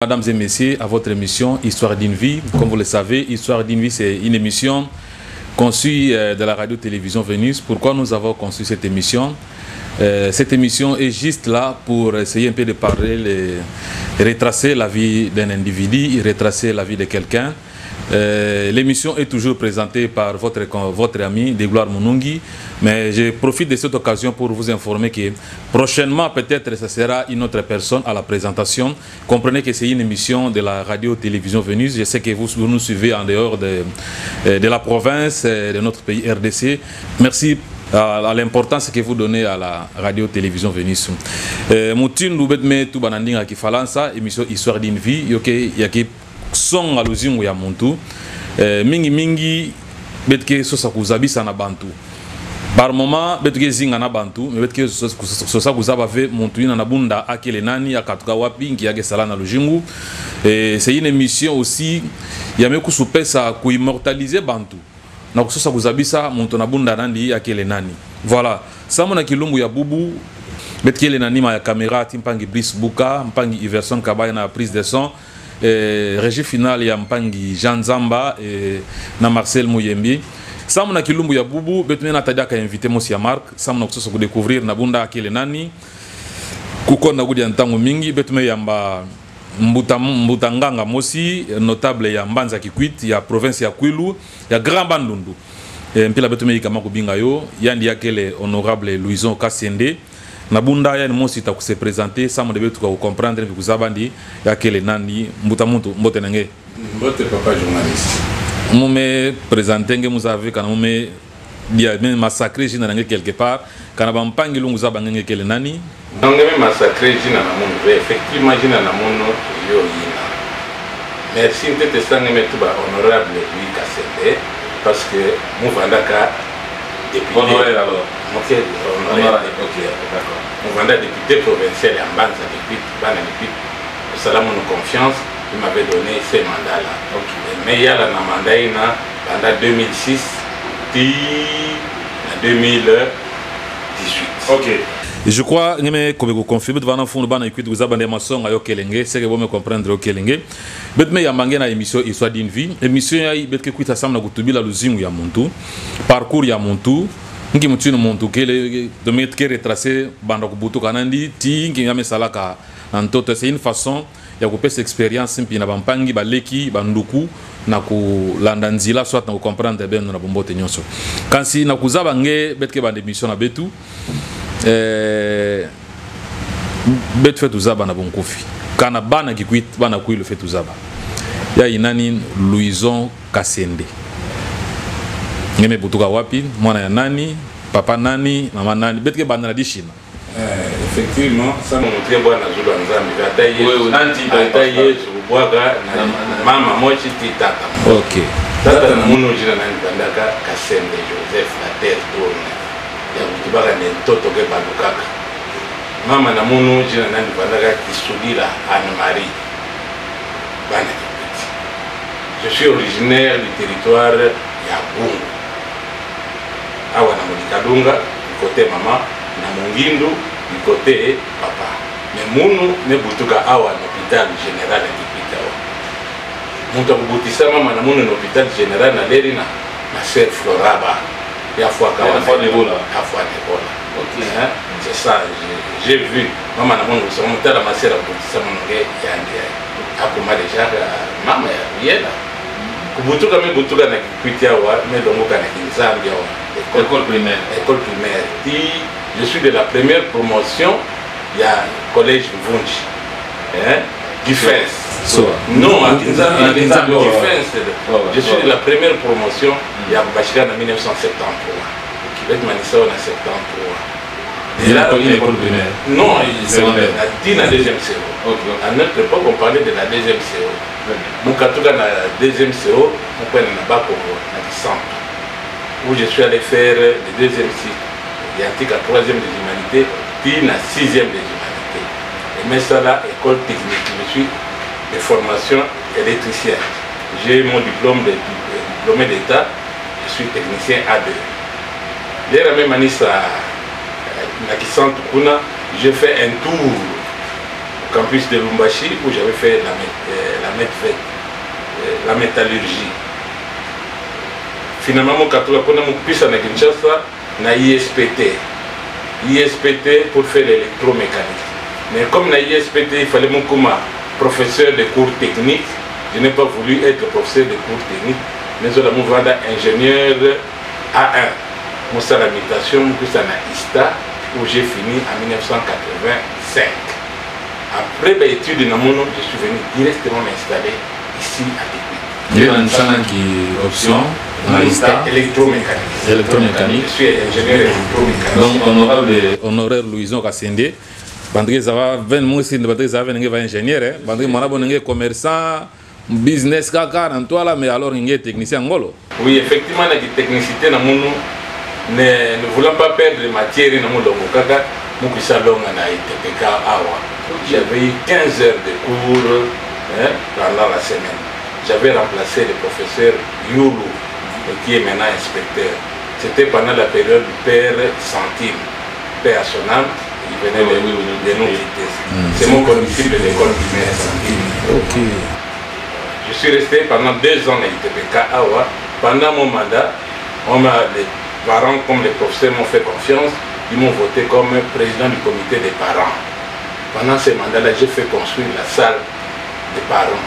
Mesdames et messieurs, à votre émission Histoire d'une vie. Comme vous le savez, Histoire d'une vie, c'est une émission conçue de la radio-télévision Vénus. Pourquoi nous avons conçu cette émission? Cette émission est juste là pour essayer un peu de parler, retracer la vie d'un individu, retracer la vie de quelqu'un. L'émission est toujours présentée par votre ami Degloire Munungi, mais je profite de cette occasion pour vous informer que prochainement peut-être ce sera une autre personne à la présentation. Comprenez que c'est une émission de la radio-télévision Vénus. Je sais que vous nous suivez en dehors de la province, de notre pays RDC. Merci à l'importance que vous donnez à la radio-télévision Vénus. Moutin Loubetme Toubanandinga qui falansa émission Histoire d'une vie, yoke son aluzingu ya muntu mingi betke sosa kuzabisa na bantu par moment betke zinga na bantu mais betke sosa kuzaba ve muntu ina na bunda akele nani akatuka wapi ngi yake sala na lujingu. C'est une émission aussi yame kusupesa ku immortaliser bantu na kusosa kuzabisa muntu na bunda nandi akele nani. Voilà, samo na kilumbu ya bubu betke le nani ma ya caméra timpangi Brice Buka mpangi Iverson Kabaya na prise de son. Régie finale ya mpangi Jean Zamba na Marcel Mouyembi. Samu na kilumbu ya bubu betume na tadia ka invité Mosi ya Marc. Samu na kusoso découvrir na bunda akele nani kuko na gudi ntango mingi betume yamba mbutanganga Mosi notable ya Mbanza Kikwit ya province ya Kwilu ya Grand Bandundu. Mpila betume yikama kubinga yo yandi yakele honorable Louison Kassende Nabunda ya ni mosi ta se présenter ça mon début tu vas comprendre que vous avez ya kele nani mbuta muntu mbote nange mbote papa journaliste me présenter nge vous avez quand me dia même massacrer jina nange quelque part kana ba mpangi lungu za bangenge kele nani donc même massacrer jina na mon effectivement jina na mon yo yina merci tete sange me tuba honorable Louis Kassende parce que mon vandaka depuis honoré alors ok d'accord mon mandat député provincial à Mbanza depuis cela mon confiance il m'avait donné ces mandats là mais il y a la mandat pendant 2006 puis 2018 ok. Je crois que vous confirmez devant fond bana écoute vous avez des maçons à Yokelenge c'est que vous me comprendre Yokelenge bet me ya mangena émission Histoire d'une vie émission ya bet que kuita samna kutubila luzingu ya muntu parcours ya muntu ngi mutino muntu kele de mettre que retracer banda kubutu kanandi ti ngi ngame salaka ntoto c'est une façon ya couper cette expérience mpina bampangi baleki banduku na ku landanzila soit na comprendre bien na bombote nyonso kansi na kuzaba nge bet que bande émission na betu bet fait uzaba na bonkofi kana bana kikwit bana kuilo fait uzaba ya inani Louison Kassende ngeme butuka wapi mwana ya nani papa nani mama nani bet que bana na dishina effectivement ça mon très bon azulu nzambi bataye anti bataye subwaga na mama mochi titata ok tata na muno jina nani bandaka Kassende Joseph la terre tourne ya kutubaka ne toto ke balukaka mama na muno jina nani bandaka Kisudila Anne Marie bana. Je suis originaire du territoire ya Bungu awa na Molikadunga du côté maman na Mungindu du côté papa mais munu ne butuka awa na hôpital général de Pitao muta kubutisa mama na munu na hôpital général na leri na sœur Floraba ya fois ok c'est ça j'ai vu mama na munu so mutala masera kubutisa munu ke yandi akoma déjà mama ya yela kubutuka me butuka na Kikwiti awa me dongo kana kinzambi awa école primaire je suis de la première promotion il y a collège Vunji Defense non à Kinzambi je suis de la première promotion il y a Bachika en 1973 avec Manissa en 73 et là l'école primaire non c'est la deuxième CO à notre époque on parlait de la deuxième CO mon katuka la deuxième CO on prenait la bac au centre où je suis allé faire le deuxième cycle, il y a la troisième des humanités, puis la sixième des humanités. Et mais ça là, école technique, je suis de formation électricien. J'ai mon diplôme d'État, je suis technicien A2. Dès la même année, j'ai fait un tour campus de Lumbashi où j'avais fait la métallurgie. Finalement, mon catholique, on a mon piste à Kinshasa, na ISPT. ISPT pour faire l'électromécanique. Mais comme na ISPT, il fallait mon professeur de cours techniques. Je n'ai pas voulu être professeur de cours techniques, mais je suis ingénieur A1. Mon salamitation, je suis à ISTA, où j'ai fini en 1985. Après l'étude de Namono, je suis venu directement m'installer ici à Tépi. Il y a une option électromécanique. Je suis ingénieur électromécanique. Donc, honoraire Louison Kassende. Bandé Zava, 20 mois, si vous avez ingénieur, Bandé Marabon, commerçant, business, car en toi là, mais alors il y a technicien ngolo. Oui, effectivement, la technicité Namono ne voulant pas perdre de matière dans mon kaka, mon salon a ITPK Awa. J'avais eu 15 heures de cours pendant la semaine. J'avais remplacé le professeur Youlou, qui est maintenant inspecteur. C'était pendant la période du père Santine, père à son âme, il venait de nous quitter. C'est mon condisciple de l'école primaire Santine. Je suis resté pendant 2 ans à ITPK Awa. Pendant mon mandat, les parents comme les professeurs m'ont fait confiance, ils m'ont voté comme président du comité des parents. Pendant ce mandat-là, j'ai fait construire la salle des parents.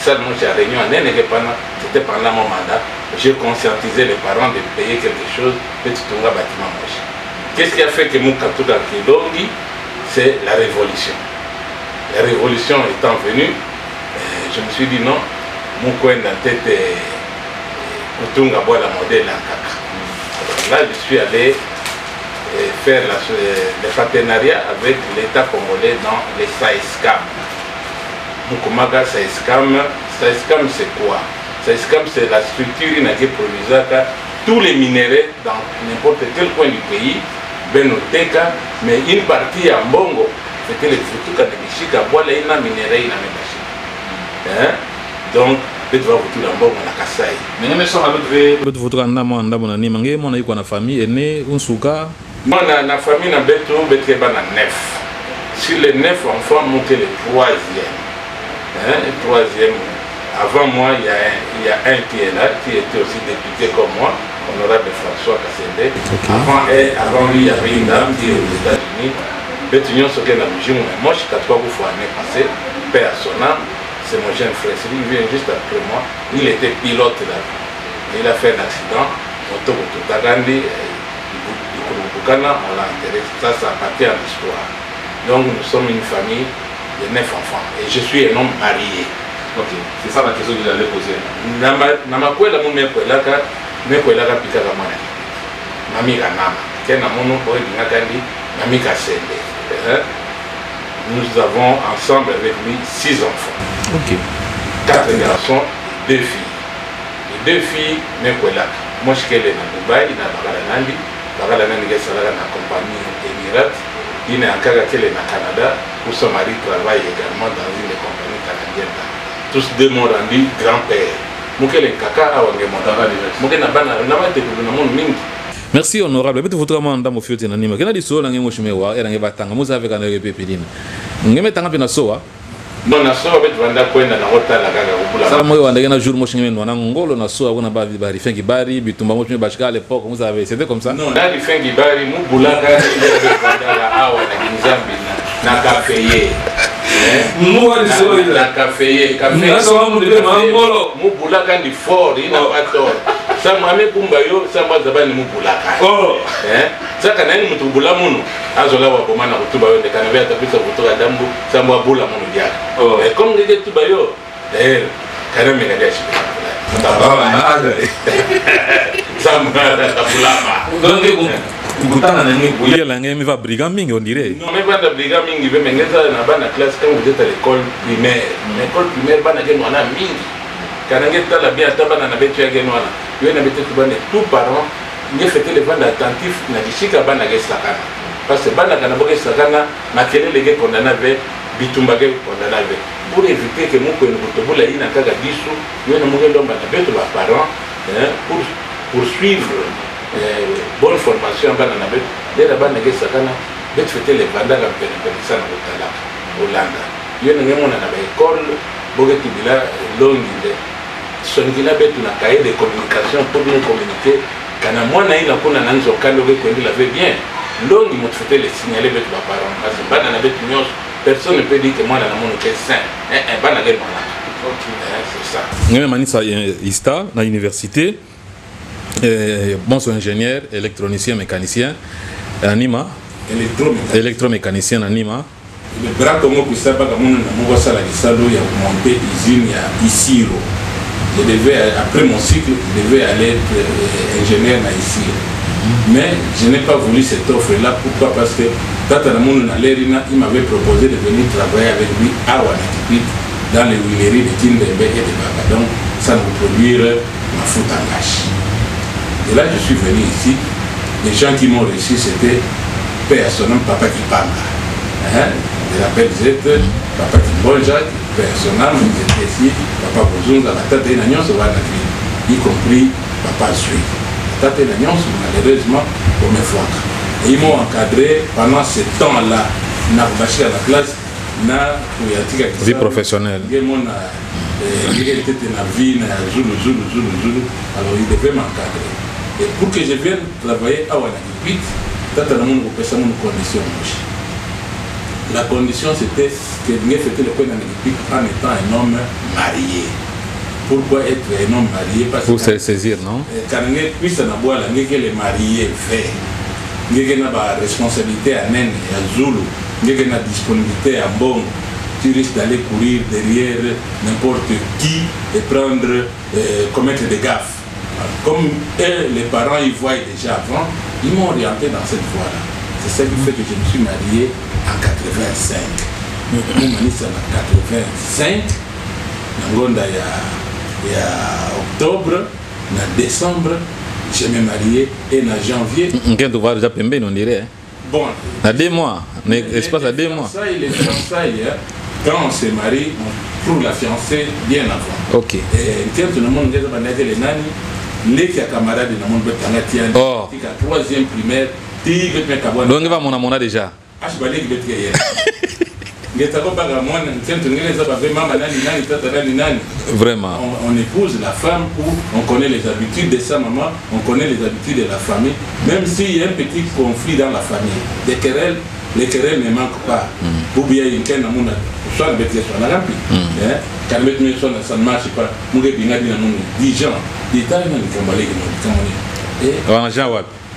Salle, moi j'ai réunion en c'était pendant mon mandat. J'ai conscientisé les parents de payer quelque chose, petit bâtiment moche. Qu'est-ce qui a fait que mon Katouka Kilongi, c'est la révolution. La révolution étant venue, je me suis dit non, mon coin dans la tête est Kutunga bois la modèle en Kaka. Là, je suis allé faire le partenariat avec l'État congolais dans les SAESCAM. Mukumaga SAESCAM, SAESCAM c'est quoi? SAESCAM c'est la structure qui produit tous les minéraux dans n'importe quel coin du pays, Benoteka, mais une partie en Bongo, c'était les Futuka de Mishika, voilà une minéraux, donc, je vais vous dire en Bongo na Kasai. Mais je suis en famille, moi, la famille n'a pas été 9. Sur les 9 enfants, moi, le 3e. Le 3e. Avant moi, il y a un qui est là, qui était aussi député comme moi, honorable François Kassende. Avant lui, il y avait une dame qui est aux États-Unis. Moi, je suis 4 fois l'année passée, père à son âme. C'est mon jeune frère, il vient juste après moi. Il était pilote là. Il a fait un accident. On l'a enterré. Ça appartient à l'histoire. Donc nous sommes une famille de 9 enfants. Et je suis un homme marié. Ok, c'est ça la question que j'allais poser. Nous avons ensemble avec lui 6 enfants. Ok. 4 garçons, 2 filles. Les 2 filles, moi je suis à Dubaï, il y a Bagalanandi. Bagalanandi est dans la compagnie Emirates. Il y a un Canada où son mari travaille également dans une compagnie canadienne. Tous deux m'ont rendu grand-père. Merci honorable. Peut-être votre mandat mo fioti na nima. Kena di so la ngemo shimewa era ngebatanga muza avec na pepelina. Ngeme tanga pina soa. Non na soa betu vanda kwenda na hota la gaga kubula. Sala moyo wanda na jour mo shingeme na ngolo na soa kuna ba bari fengi bari bitumba mo shime bashika à l'époque vous avez c'était comme ça. Non, na di fengi bari mu bulaka ile vanda la awa na Nzambi na café. Moi di so la café na so mo de ngolo mu bulaka ndi fort ina pato. Sama mepumba yo sama zabani mubulaka. Saka nani mutubula munu azola wa bomana kutuba yo ndekana bya tabisa kutoka dambu sama bula munu dia. Comme ngeke tuba yo kana mega dia shi. Sama tabulama. Donc kukutana na nini kuya la ngemi va brigand mingi on dirait. Non mais bana brigand mingi be mengeza na bana classe quand vous êtes à l'école primaire. L'école primaire bana ke mwana mingi. Kana ngeta la bien tabana na betu ya genwana. Yo na betu bana tout parents il fait les bandes attentifs na dishika bana ke sakana parce que bana kana boke sakana makele lege kondana ve bitumba ke kondana ve pour éviter que mon ko bula ina kaga disu yo na muge lomba na betu ba parents pour poursuivre bonne formation bana na betu de la bana ke sakana betu fete les bandes ga pene sana kutala Hollande. Yo n'ai pas à l'école, beaucoup de là longue. Sonila betu na cahier de communication pour bien communiquer. Quand moi na ina kuna na nzo kando ke kwendi la fait bien. Longue il m'a fait le signaler betu ba parents. Parce que bana na betu nyos personne ne peut dire que moi na mon est sain. Bana le malade. OK, c'est ça. Ngeme manisa ista na université. Bon, son ingénieur, électronicien, mécanicien, anima. Électromécanicien, anima. Le bras comme vous savez, comme on a ça la salon, il y a monté usine à Isiro. Je devais, après mon cycle, je devais aller être ingénieur à Isiro. Mais je n'ai pas voulu cette offre-là. Pourquoi? Parce que Tata Namoun Nalerina, il m'avait proposé de venir travailler avec lui à Wanakipit, dans les huileries de Tindembe et de Baba. Donc, ça nous produire ma faute en gâche. Et là, je suis venu ici. Les gens qui m'ont reçu, c'était père son nom, papa qui parle. Je l'appelle Z, papa qui bonjac, père son nom, j'étais ici, papa Bozunga, la tête et l'agnon se va y compris papa Sui. La tête et l'agnon, malheureusement, pour mes fois. Et ils m'ont encadré pendant ce temps-là. N'a pas à la classe, n'a pas vie professionnelle. Il était dans la vie, alors il devait m'encadrer. Et pour que je vienne travailler à Wanakipit, la condition c'était que je faisais le point d'Wanakipit en étant un homme marié. Pourquoi être un homme marié? Parce pour se saisir, non? Quand on puisse avoir la marié fait, il y a une responsabilité à Nen et à Zulu, il y a une disponibilité à Bon. Tu risques d'aller courir derrière n'importe qui et prendre, commettre des gaffes. Comme les parents ils voient déjà avant, ils m'ont orienté dans cette voie-là. C'est ça qui fait que je me suis marié en 85. Je me suis marié en 85. Il y a octobre, en décembre, je me marié et en janvier. On va déjà pember, on dirait. Bon. À 2 mois. Espace à 2 mois. Les fiançailles, quand on se marie, on trouve la fiancée bien avant. Ok. Et quand tout le monde dit les nani, les camarades de mon bétangatian, qui a 3e primaire, qui veut mettre à boire. Donc il va mon déjà. Ah, je vais aller avec hier. Vraiment. On épouse la femme où on connaît les habitudes de sa maman, on connaît les habitudes de la famille, même s'il y a un petit conflit dans la famille. Les querelles ne manquent pas. Ou bien il y a un soit le bêtise soit la rampe. Quand le bêtise soit ça ne marche pas, nous avons 10 gens. Des tas de gens.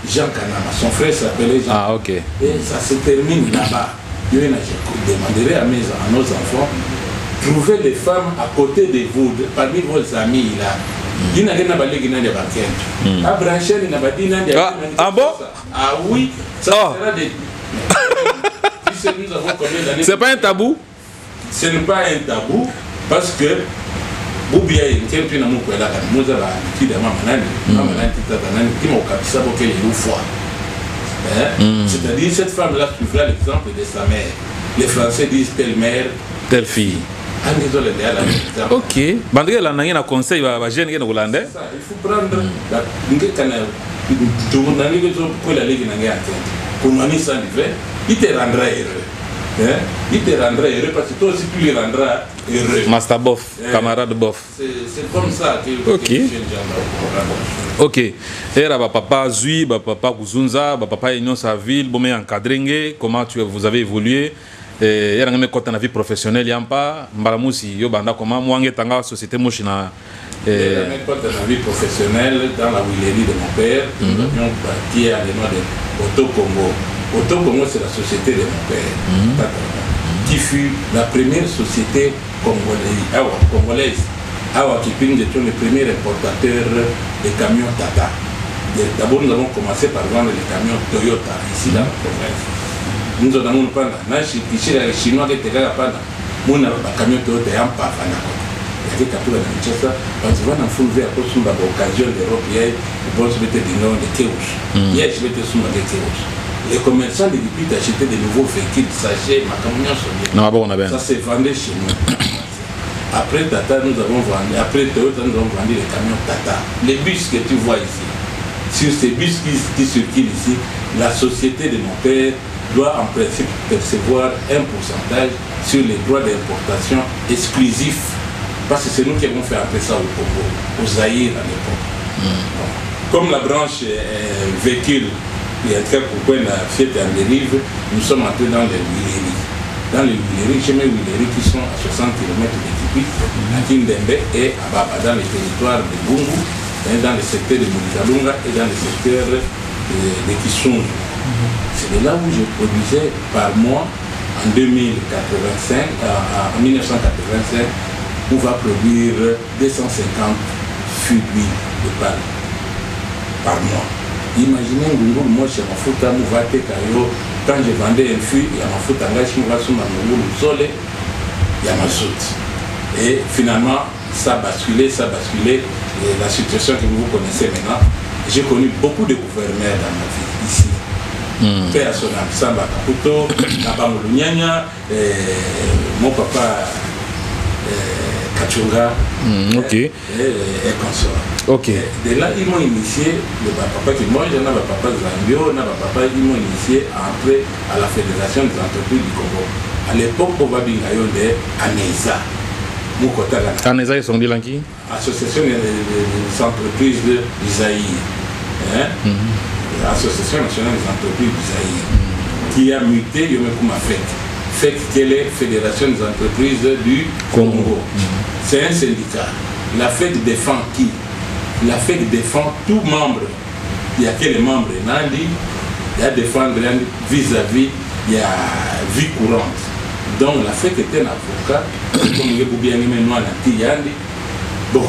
Jean Kanama, son frère s'appelait Jean. Ah, ok. Et ça se termine là-bas. Je demanderai à nos enfants, trouvez les femmes à côté de vous, parmi vos amis là. Il n'y a pas de gens. Ah bon? Ah oui, ça sera des. C'est pas un tabou? Ce n'est pas un tabou parce que Boubia est un peu d'amour pour la nous avons qui de c'est-à-dire cette femme-là suivra l'exemple de sa mère. Les Français disent telle mère, telle fille. Ok. Bandé la nangé na conseil va jeune qui est hollandais. Il faut prendre la pour manier ça il te rendra heureux. Il te rendra heureux parce que toi aussi tu le rendras heureux. Master Boff, camarade Boff. C'est comme ça que ok. Ok. Et là, papa Zui, papa Kuzunza, papa Union sa ville, bon mais encadré, comment vous avez évolué? Et il y a une vie professionnelle, il y a pas Mbalamusi, yo banda comment moi tanga société mochina. Dans la vie professionnelle, dans la huilerie de mon père, nous avions bâti à l'énorme de Auto Congo. Auto Congo, c'est la société de mon père, qui fut la première société congolaise. Awa Kiping était le premier importateur de camions Tata. D'abord, nous avons commencé par vendre les camions Toyota ici dans la province. Nous avons pas les Chinois qui étaient là, nous avons un camion Toyota et un pavana. Il y a des captures de Kinshasa, parce que nous avons fait l'occasion d'Europe, il y a des noms de Kéouch. Il y a des Kéouch. Les commerçants de Lipit achetaient de nouveaux véhicules, sachets, ma camion sonné. Ça s'est vendu chez nous. Après Tata, nous avons vendu, après Toyota, nous avons vendu les camions Tata. Les bus que tu vois ici, sur ces bus qui circulent ici, la société de mon père doit en principe percevoir un pourcentage sur les droits d'importation exclusifs. Parce que c'est nous qui avons fait entrer ça au Congo, au Zaïre à l'époque. Comme la branche véhicule, il y a très pourquoi la Fiat en dérive, nous sommes entrés dans les Huileries. Dans les Huileries, j'ai mes Huileries qui sont à 60 km de Kipi, à Kindembe et à Baba, dans les territoires de Bungu, dans les secteurs de Moulikalunga et dans les secteurs de Kisungu. C'est de là où je produisais par mois, en 1985, on va produire 250 fûts d'huile de palme par mois. Imaginez Ngungulu, moi chez Mafuta, quand je vendais un fût, il y a Mafuta, il y a Mazout. Et finalement, ça a basculé, et la situation que vous connaissez maintenant. J'ai connu beaucoup de gouverneurs dans ma vie ici. Père Sonam Samba Kaputo, Nabamo Lunyanya, mon papa Kachunga, et consort. De là, ils m'ont initié, le papa qui moi, j'en avais papa Zambio, papa, ils m'ont initié à entrer à la Fédération des entreprises du Congo. À l'époque, on va dire ANESA. ANESA, ils sont dit qui? Association des entreprises d'Isaïe. Association nationale des entreprises d'Isaïe. Qui a muté, il y a même FEC. FEC, qui est la Fédération des entreprises du Congo. C'est un syndicat. La FEC défend qui? La FEC défend tout membre. Il y a quels membres? Il y a défendre vis-à-vis, il y a vie courante. Donc la FEC était un avocat, comme il y a bien aimé nous en bon,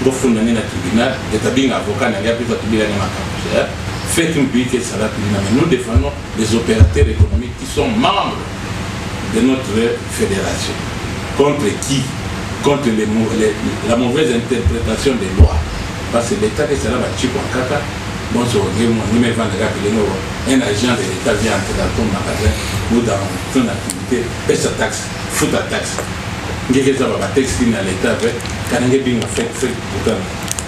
il faut que tribunal, il y a un avocat, il y a un fait une vie que ça va mais nous défendons les opérateurs économiques qui sont membres de notre fédération. Contre qui? Contre la mauvaise interprétation des lois. Parce que l'État que ça va Kaka, bon, un agent de l'État vient entrer dans ton magasin ou dans ton activité, paie sa taxe, fout ta taxe. Il y a des textes dans l'État, quand il y a des fait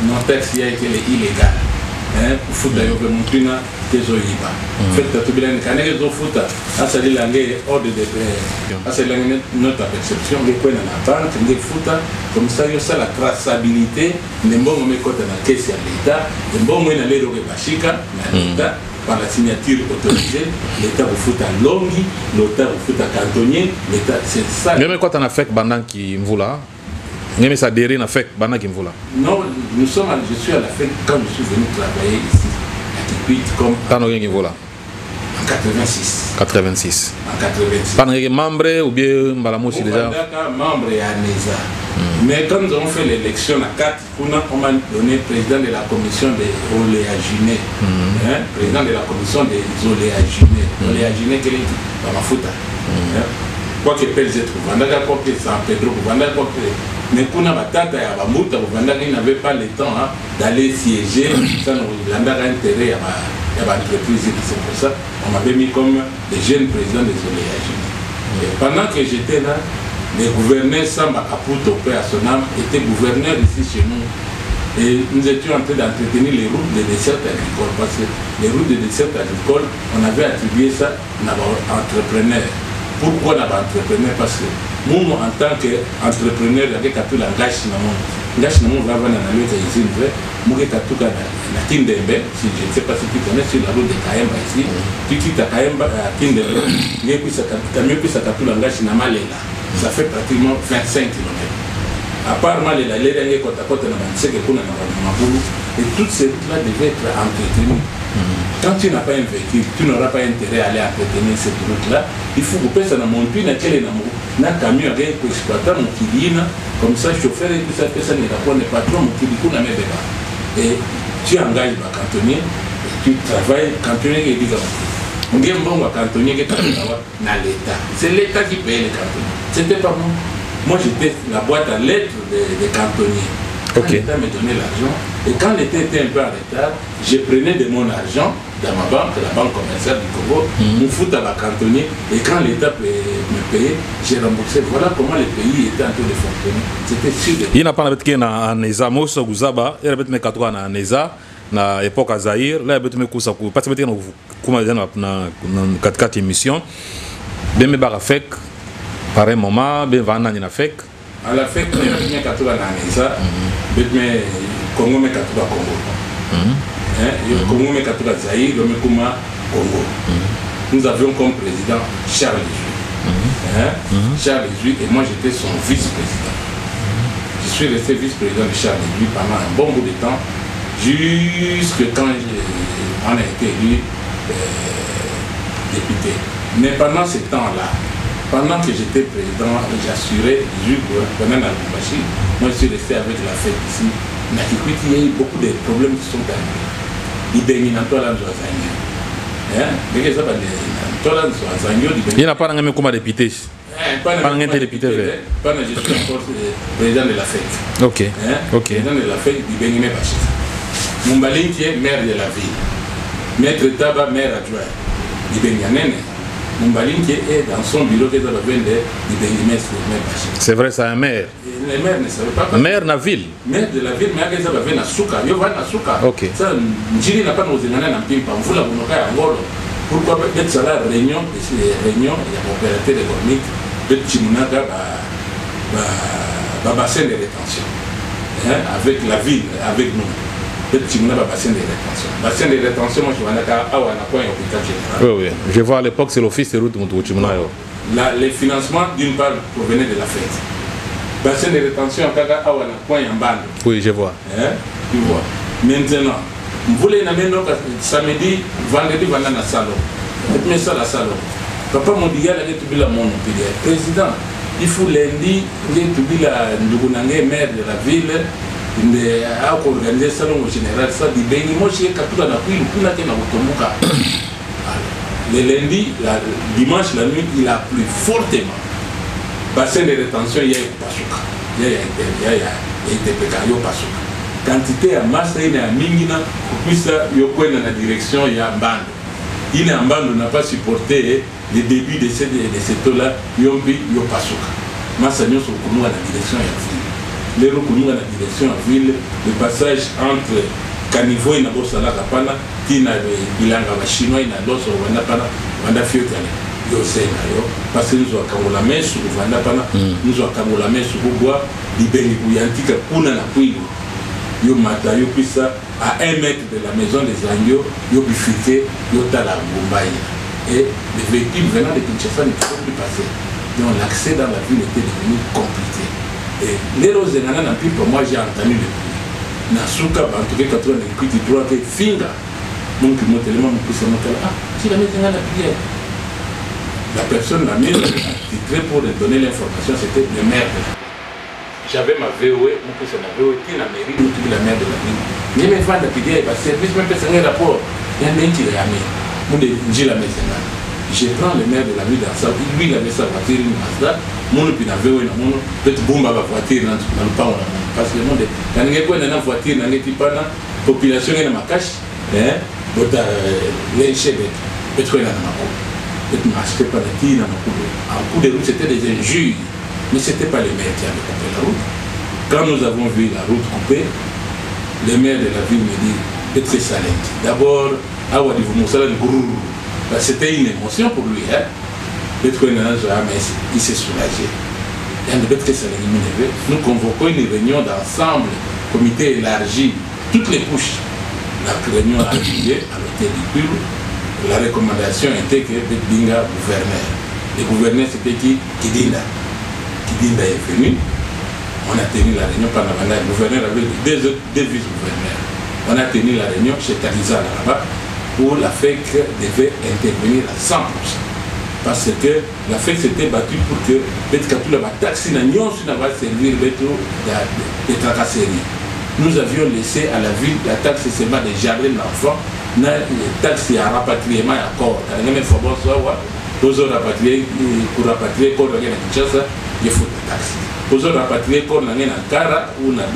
non taxe, il y a été illégal. Pour foutre d'ailleurs le montrina des oïba. Faites tout bien quand les autres foutent à sa langue hors de à sa langue notre perception les coins dans la banque les foutent comme ça il y a la traçabilité les bons me côté dans la caisse à l'État les bons me aller au Bachika l'État par la signature autorisée l'État vous fout à Longi l'État vous fout à Cantonnier l'État c'est ça. Même quand on a fait Bandan qui me voula. Même ça derrière n'a fait Bana qui me voula. Non, nous sommes, je suis à la fête quand je suis venu travailler ici à Kipuit comme. T'as rien qui voula. En 86. 86. En 86. Pas de membre ou bien Mbalamouchi déjà. Membre et ANESA. Mais quand nous avons fait l'élection à 4, on m'a donné président de la commission des oléaginés. Président de la commission des oléaginés. Oléaginés, quel est Mafuta. Quoi que PLZ, Vandaka, quoi que San Pedro, Vandaka, quoi que. Mais pour la batata et la Bamouta, ils n'avaient pas le temps d'aller siéger. Ça nous a intérêt à l'entreprise. C'est pour ça qu'on m'avait mis comme les jeunes présidents des oléaginés. Pendant que j'étais là, les gouverneurs Samba Kaputo, Père Sonam, étaient gouverneurs ici chez nous. Et nous étions en train d'entretenir les routes de dessert agricole. Parce que les routes de dessert agricole, on avait attribué ça à l'entrepreneur. Pourquoi l'entrepreneur? Parce que nous, en tant qu'entrepreneur, il y a tout langage dans le monde. Langage dans le monde va avoir une usine. Nous avons tout la Kindembe, si je ne sais pas si tu connais, sur la route de Kayemba ici. Tu quittes à Kayemba, à Kindembe, tu as mieux que ça tout langage dans Malela. Ça fait pratiquement 25 km. À part Malela, les derniers côte à côte, et toutes ces routes-là devaient être entretenues. Quand tu n'as pas un véhicule, tu n'auras pas intérêt à aller entretenir cette route-là. Il faut que ça ne monte plus, un camion avec exploitant mon kidina, comme ça, chauffeur et tout ça, ne rapporte pas trop mon kidina. Et tu engages le cantonnier, tu travailles, cantonnier qui dit on est bon cantonnier qui est dans l'État. C'est l'État qui paye les cantonniers. C'était pas moi. Moi, j'étais la boîte à lettres des cantonniers. Quand l'État me donnait l'argent, et quand l'État était un peu en retard, je prenais de mon argent dans ma banque, la banque commerciale du Congo, me foutais à la cantonnier, et quand l'État me payait, j'ai remboursé. Voilà comment le pays était en train de fonctionner. C'était sûr. Il n'a pas de ANESA, moi, je suis Guzaba, il y a des gens qui ont ANESA. na époque à Zaïre là betu me kusa ku parce que betu kuma na 4 émissions ben me bara fek par un moment ben vana na fek à la fek me katula na ngisa betu me Congo me katula Congo yo Congo me katula Zaïre me kuma Congo nous avions comme président Charles Léjuy Charles Léjuy et moi j'étais son vice-président. Je suis resté vice-président de Charles Léjuy pendant un bon bout de temps, jusque quand on a été élu député. Mais pendant ce temps-là, pendant que j'étais président, j'assurais du pendant la Lubumbashi, moi je suis resté avec la fête ici. Il y a eu beaucoup de problèmes qui sont arrivés. Il y a pas de comme député. Pas de député. Je suis encore président de la fête. Ok. Président de la fête du Benimé Bachis. Mumbalin qui est maire de la ville. Maître Taba, maire adjoint du Benyanene. Mumbalin qui est dans son bureau qui est dans la ville du Benimé Bachis. C'est vrai, c'est un maire. Les maires ne savaient pas. Maire de la ville. Maire de la ville, mais il y a un Souka. Il y a un Souka. Ok. Ça, Njiri n'a pas nos éléments en pimpa. On voulait en Angolo. Pourquoi peut-être ça la réunion, il y a un opérateur économique de Chimunaga, bassin de rétention. Avec la ville, avec nous. De Chimunaga, bassin de rétention. Bassin de rétention, moi je vais à Awanakwa et hôpital général. Oui. Je vois à l'époque, c'est l'office de route de Chimunaga. Les financements, d'une part, provenaient de la fête. Bassin de rétention, à Awanakwa et Mbando. Oui, je vois. Tu vois. Maintenant, vous voulez amener samedi, vendredi, dans le salon. Mais ça, la salon. Papa m'a dit, il y a mon président. Il faut lundi, il y a le maire de la ville, il a organisé le salon général. Ça dit, ben, moi, je suis capable de le lundi, dimanche, la nuit, il a plu fortement. Bassin de rétention, il y a Pasuka. Il y a Pasuka. Quantité à masse, il y a Mingina, puis ça, il y a la direction, il y a Mbando. Il y a Mbando n'a pas supporté le début de cette eau-là, il y a Pasuka. Massa, nous sommes à la direction à la ville. Les reconnus à la direction à la ville, le passage entre Caniveau et Nabosala Kapana, qui n'a bilanga chinois, il n'a d'autres, on a fait parce que nous avons la main sur le Vandapana, nous avons la main sur le bois, libéré Bouyantika, Puna na Puigo. Yo mata yo pisa à 1 mètre de la maison des agneaux, yo bifité, yo tala Mumbai. Et les véhicules venant de Kinshasa ne pouvaient plus passer. Donc l'accès dans la ville était devenu compliqué. Et les Rosenana n'a plus, pour moi j'ai entendu le bruit. Nasuka, en tout cas, quand on a écouté du droit, que Finga, donc il m'a tellement poussé, ah, si la maison a la prière. La personne l'a mis titré pour donner l'information, c'était le maire de la ville. J'avais ma VOE, mon fils en a VOE, qui est la mairie, nous la maire de la ville. Mais mes fans d'appliquer, il va service, même personne un rapport. Il y a un qui l'a mis. Mon j'ai la maison. Je prends le maire de la ville dans ça, lui il avait sa voiture, une Mazda, mon puis la VOE, peut-être boum à la voiture dans le pas. Parce que le monde, quand il y a une voiture, il y a une population qui est dans ma cache, peut-être qu'il y a ma cour. Peut-être que pas de tir dans ma cour. En cours de route, c'était des injures. Mais ce n'était pas les maires qui avaient coupé la route. Quand nous avons vu la route coupée, le maire de la ville me dit, peut-être que ça l'est. D'abord, c'était une émotion pour lui. Peut-être qu'il s'est soulagé. Peut-être que ça l'est. Nous convoquons une réunion d'ensemble, comité élargi, toutes les couches. La réunion a lieu à l'hôtel du Pul. La recommandation était que Binga gouverneur. Le gouverneur, c'était qui? Kidinda. Kidinda est venu, on a tenu la réunion pendant le gouverneur avec deux vice-gouverneurs. On a tenu la réunion chez Taliza là-bas où la FEC devait intervenir à 100%. Parce que la FEC s'était battue pour que la taxe n'a pas servir de tracasserie. Nous avions laissé à la ville la taxe seulement des jardins d'enfants, la taxe à rapatriement à corps. Pour rapatrier corps dans la Kinshasa, il faut la taxe. Pour rapatrier corps dans la Kara ou dans la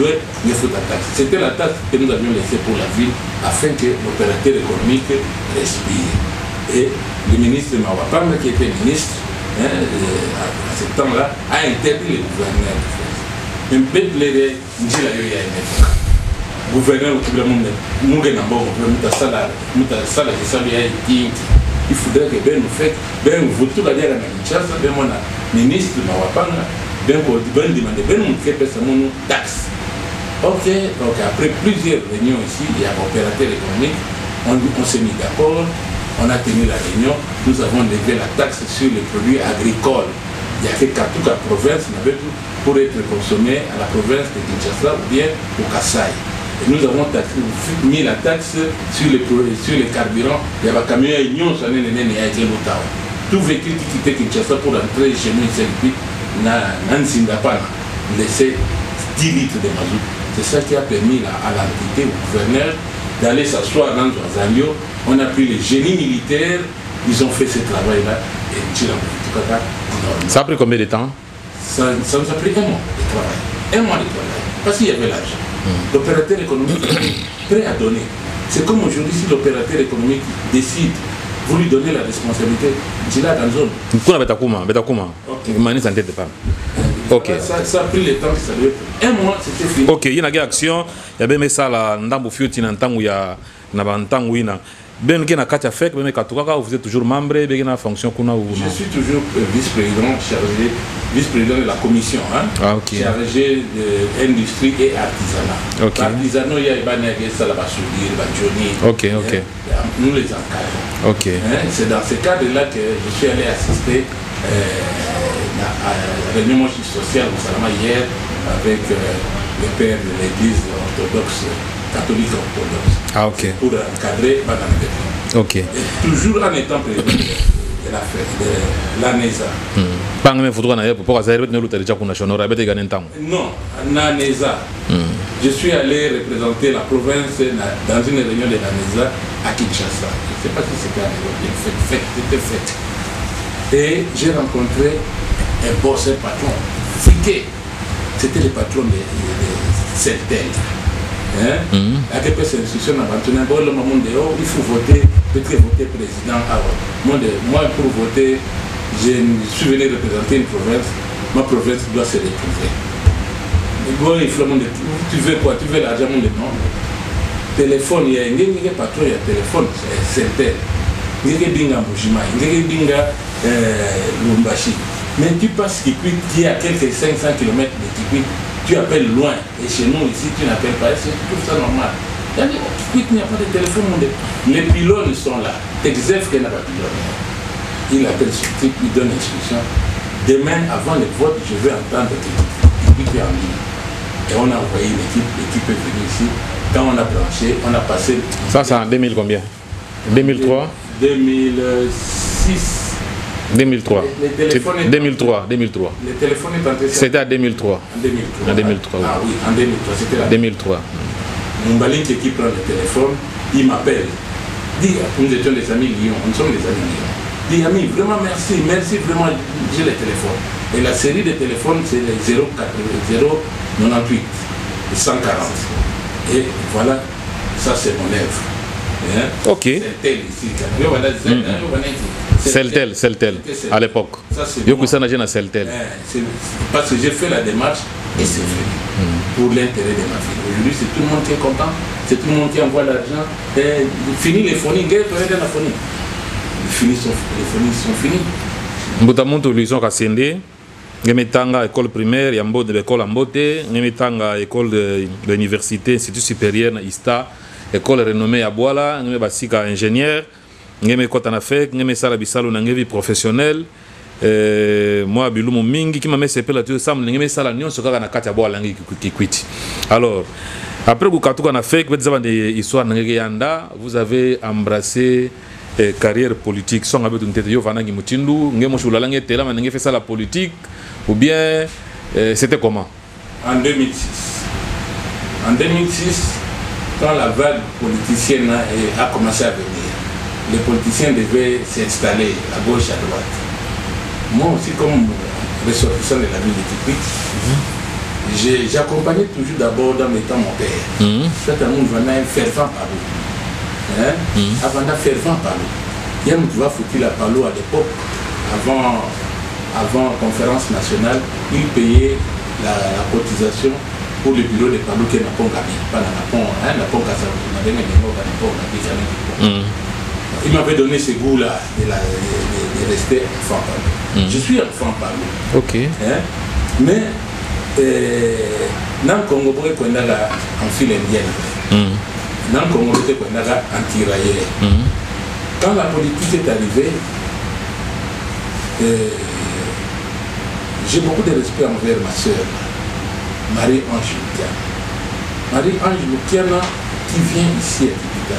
il faut la taxe. C'était la taxe que nous avions laissée pour la ville afin que l'opérateur économique respire. Et le ministre Mawapam, qui était ministre à ce temps-là, a interdit les gouverneurs de faire. Mais peut-être les Ndjila Yoya gouverneur tout le monde il faudrait que ben nous fait ben vous tout la dire à Kinshasa ben mon ministre Mawapanga ben qu'on demande ben nous fait personne taxe. Ok, donc après plusieurs réunions ici, il y a un opérateur économique, on s'est mis d'accord, on a tenu la réunion, nous avons levé la taxe sur les produits agricoles. Il y a que toute la province pour être consommé à la province de Kinshasa ou bien au Kasaï. Et nous avons mis la taxe sur les carburants. Il y a un camion à Union, ça n'est pas tout véhicule qui quittait Kinshasa pour entrer chez nous ici, n'a pas laissé 10 litres de mazout. C'est ça qui a permis à l'entité, au gouverneur, d'aller s'asseoir dans Zalio. On a pris les génies militaires, ils ont fait ce travail-là. Et ça a pris combien de temps? Ça nous a pris 1 mois de travail. 1 mois de travail. Parce qu'il y avait l'argent. L'opérateur économique est prêt à donner. C'est comme aujourd'hui, si l'opérateur économique décide, vous lui donnez la responsabilité, il est dans la zone. Ok. Ça a pris le temps que ça devait prendre. 1 mois, c'était fini. Ok, il y a une action, il y a même ça là, ben qui na katia fek ben katuka vous êtes toujours membre ben qui na fonction kuna ou je suis toujours vice-président chargé vice-président de la commission chargé de l'industrie et artisanat. L'artisanat il y a banagé ça la soudure ba Johnny. Nous les encadrons. C'est dans ce cadre là que je suis allé assister à la réunion sociale au Salama hier avec le père de l'église orthodoxe catholique orthodoxe. Pour encadrer Madame. Et toujours en étant président de la fête de l'ANESA. Non, l'ANESA. Je suis allé représenter la province dans une réunion de l'ANESA à Kinshasa. Je ne sais pas si c'était une fête. Et j'ai rencontré un boss, un patron, Friqué. C'était le patron de Celtel. À quelle institution il faut voter, peut-être voter président. Moi, pour voter, je suis venu représenter une province. Ma province doit se retrouver. Tu veux quoi? Tu veux l'argent? Non. Téléphone, il y a un patron, il y a téléphone, c'est tel. Il y a un Mbujima, il y a un Lumbashi. Mais tu passes qui est à quelques 500 km de Kikwit. Tu appelles loin, et chez nous ici tu n'appelles pas, c'est tout ça normal. Il n'y a pas de téléphone, les pylônes sont là. Exef qui n'a pas de pylône. Il appelle son type, il donne l'instruction. Demain, avant le vote, je veux entendre l'équipe est en ligne. Et on a envoyé l'équipe est venue ici. Quand on a branché, on a passé. Ça, c'est en 2000 combien? 2003 2006. 2003. 2003. Les téléphones est entré. C'était à 2003. En 2003. Ah oui, en 2003. C'était là. 2003. Mon balin qui prend le téléphone, il m'appelle. Dit, nous étions des amis Lyon, nous sommes des amis Lyon. Dit, ami, vraiment merci, vraiment, j'ai les téléphones. Et la série de téléphones, c'est les 098 et 140. Et voilà, ça c'est mon œuvre. Ok. Celtel, à l'époque. Parce que j'ai fait la démarche et c'est fait. Pour l'intérêt de ma fille. Aujourd'hui, c'est tout le monde qui est content, c'est tout le monde qui envoie l'argent. Fini les phonies, les phonies sont finis. Mbutamuntu Luison Kassende, Ngemetanga école primaire, Yambo de l'école en beauté, Ngemetanga école de l'université, institut supérieur na ISTA, école renommée à Boala, Ngemebasika ingénieur. Ngeme kotana fek ngeme sala bisalo na ngevi professionnel moi bilumu mingi qui m'a mis sepela tu sam ngeme sala nyonso kaka na kati ya boala ngi Kikwit. Alors après bukatuka na fek betza des histoire ngeke yanda vous avez embrassé carrière politique songa betu ntete yo vanangi mutindu ngemo shulala ngetela manenge fait ça la politique ou bien c'était comment? En 2006. En 2006 quand la vague politicienne a commencé à venir, les politiciens devaient s'installer à gauche, à droite. Moi aussi, comme ressortissant de la ville de Kikwit, j'accompagnais toujours d'abord dans mes temps mon père. C'est un monde venant fervent par l'eau. Avant d'un fervent par l'eau. Il y a un foutu la palo à l'époque, avant la conférence nationale, il payait la cotisation pour le bureau de Palou qui est Napon Gabi, pas Napon, Napon Kassam, on avait même Napon Gabi. Il m'avait donné ce goût-là de rester enfant Palou. Je suis enfant Palou. Ok. Mais, dans le Congo, on a en file indienne. Dans le Congo, on a anti-raillé. Quand la politique est arrivée, j'ai beaucoup de respect envers ma soeur, Marie-Ange Moutiana. Marie-Ange Moutiana, qui vient ici à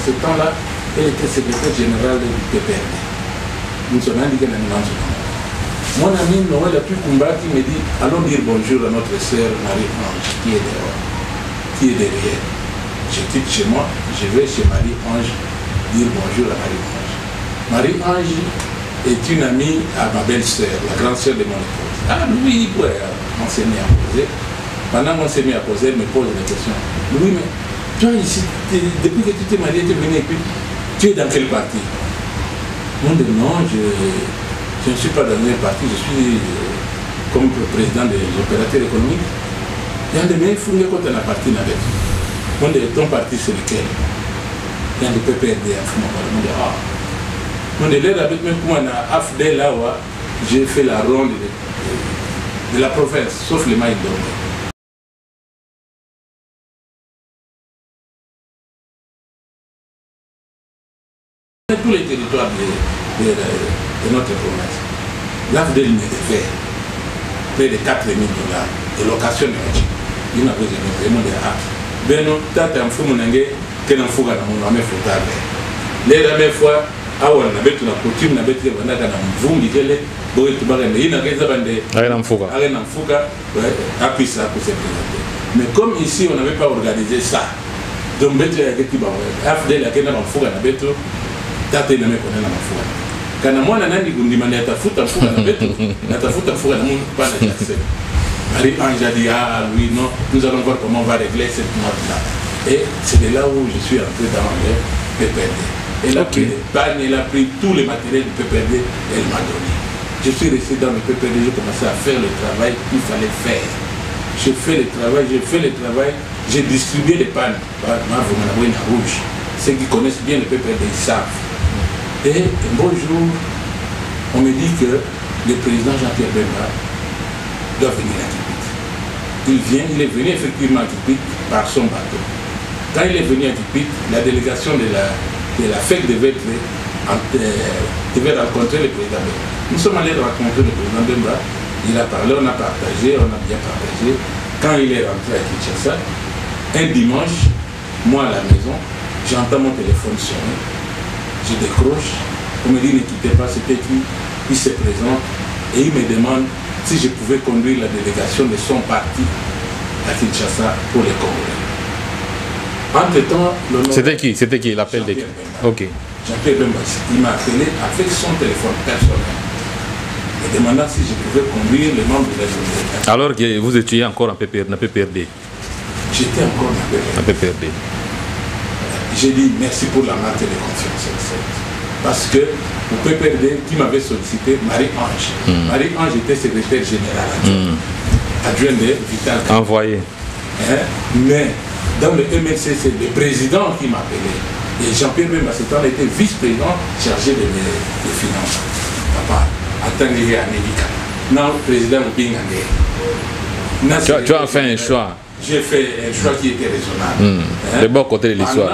ce temps-là, elle était secrétaire générale du PPRD. Nous sommes indiqués dans le mon ami Noël Apukumba qui me dit allons dire bonjour à notre sœur Marie-Ange qui est dehors, qui est derrière. Je quitte chez moi, je vais chez Marie-Ange dire bonjour à Marie-Ange. Marie-Ange est une amie à ma belle-sœur, la grande sœur de mon épouse. Ah oui, on s'est mis à poser. Pendant qu'on s'est mis à poser, elle me pose des questions. Oui, mais toi ici, depuis que tu t'es marié, tu es venu et puis tu es dans quel parti? On dit non, je ne suis pas dans un parti, je suis comme président des opérateurs économiques. Il y a des mecs qui font quand on a parti avec. On dit ton parti c'est lequel? Il y a des PPRD à fond. On dit ah. On dit là avec même comme on a AFD là, j'ai fait la ronde de la province, sauf les mailles d'or. Tous les territoires de notre province. L'AFDEL me devait près de 4 000 $ de location de métier. Il n'a pas de paiement de actes. Ben non, tata en fou mon anglais, qu'elle en fout à mon amé foutarde. Les dernières fois, on avait une coutume, on avait une vous, Miguel, Boé Toubarène, il n'a rien à Rien en fouga. Rien en fouga, appuie ça pour se présenter. Mais comme ici, on n'avait pas organisé ça, donc, AFDEL a qu'elle en fouga, on avait tout. Tata n'a même pas fouga. Quand moi, on a dit qu'on demandait à ta fout à fouga, à ta fout à fouga, on n'a pas de accès. Marie-Ange a dit, ah oui, non, nous allons voir comment on va régler cette note-là. Et c'est de là où je suis entré dans le PPRD. Elle a pris les pannes, elle a pris tous les matériels du PPRD, elle m'a donné. Je suis resté dans le PPRD, j'ai commencé à faire le travail qu'il fallait faire. J'ai fait le travail, j'ai distribué les pannes. Rouge. Ceux qui connaissent bien le PPRD, ils savent. Et un beau jour, on me dit que le président Jean-Pierre Bemba doit venir à Tipit. Il est venu effectivement à Tipit par son bateau. Quand il est venu à Tipit, la délégation de la FEC devait rencontrer le président Bemba. Nous sommes allés rencontrer le président Bemba, il a parlé, on a partagé, on a bien partagé. Quand il est rentré à Kinshasa, un dimanche, moi à la maison, j'entends mon téléphone sonner, je décroche, on me dit ne quittez pas, c'était qui, il se présente et il me demande si je pouvais conduire la délégation de son parti à Kinshasa pour les Congolais. Entre-temps, C'était qui l'appel de qui? Ok. Jean-Pierre Bemba, il m'a appelé avec son téléphone personnel, me demandant si je pouvais conduire les membres de la délégation. Alors que vous étiez encore en PPRD? J'étais encore en PPRD. J'ai dit merci pour la marque de confiance. Parce que au PPRD, qui m'avait sollicité, Marie-Ange. Marie-Ange était secrétaire générale adjointe de Vital. Envoyé. Mais dans le MLC, c'est le président qui m'a appelé. Et Jean-Pierre Bemba, ce temps, était vice-président chargé des finances. Papa, attendez à Nédika. Non, président Bingangé. Tu as fait un choix. J'ai fait un choix qui était raisonnable. Le bon côté de l'histoire.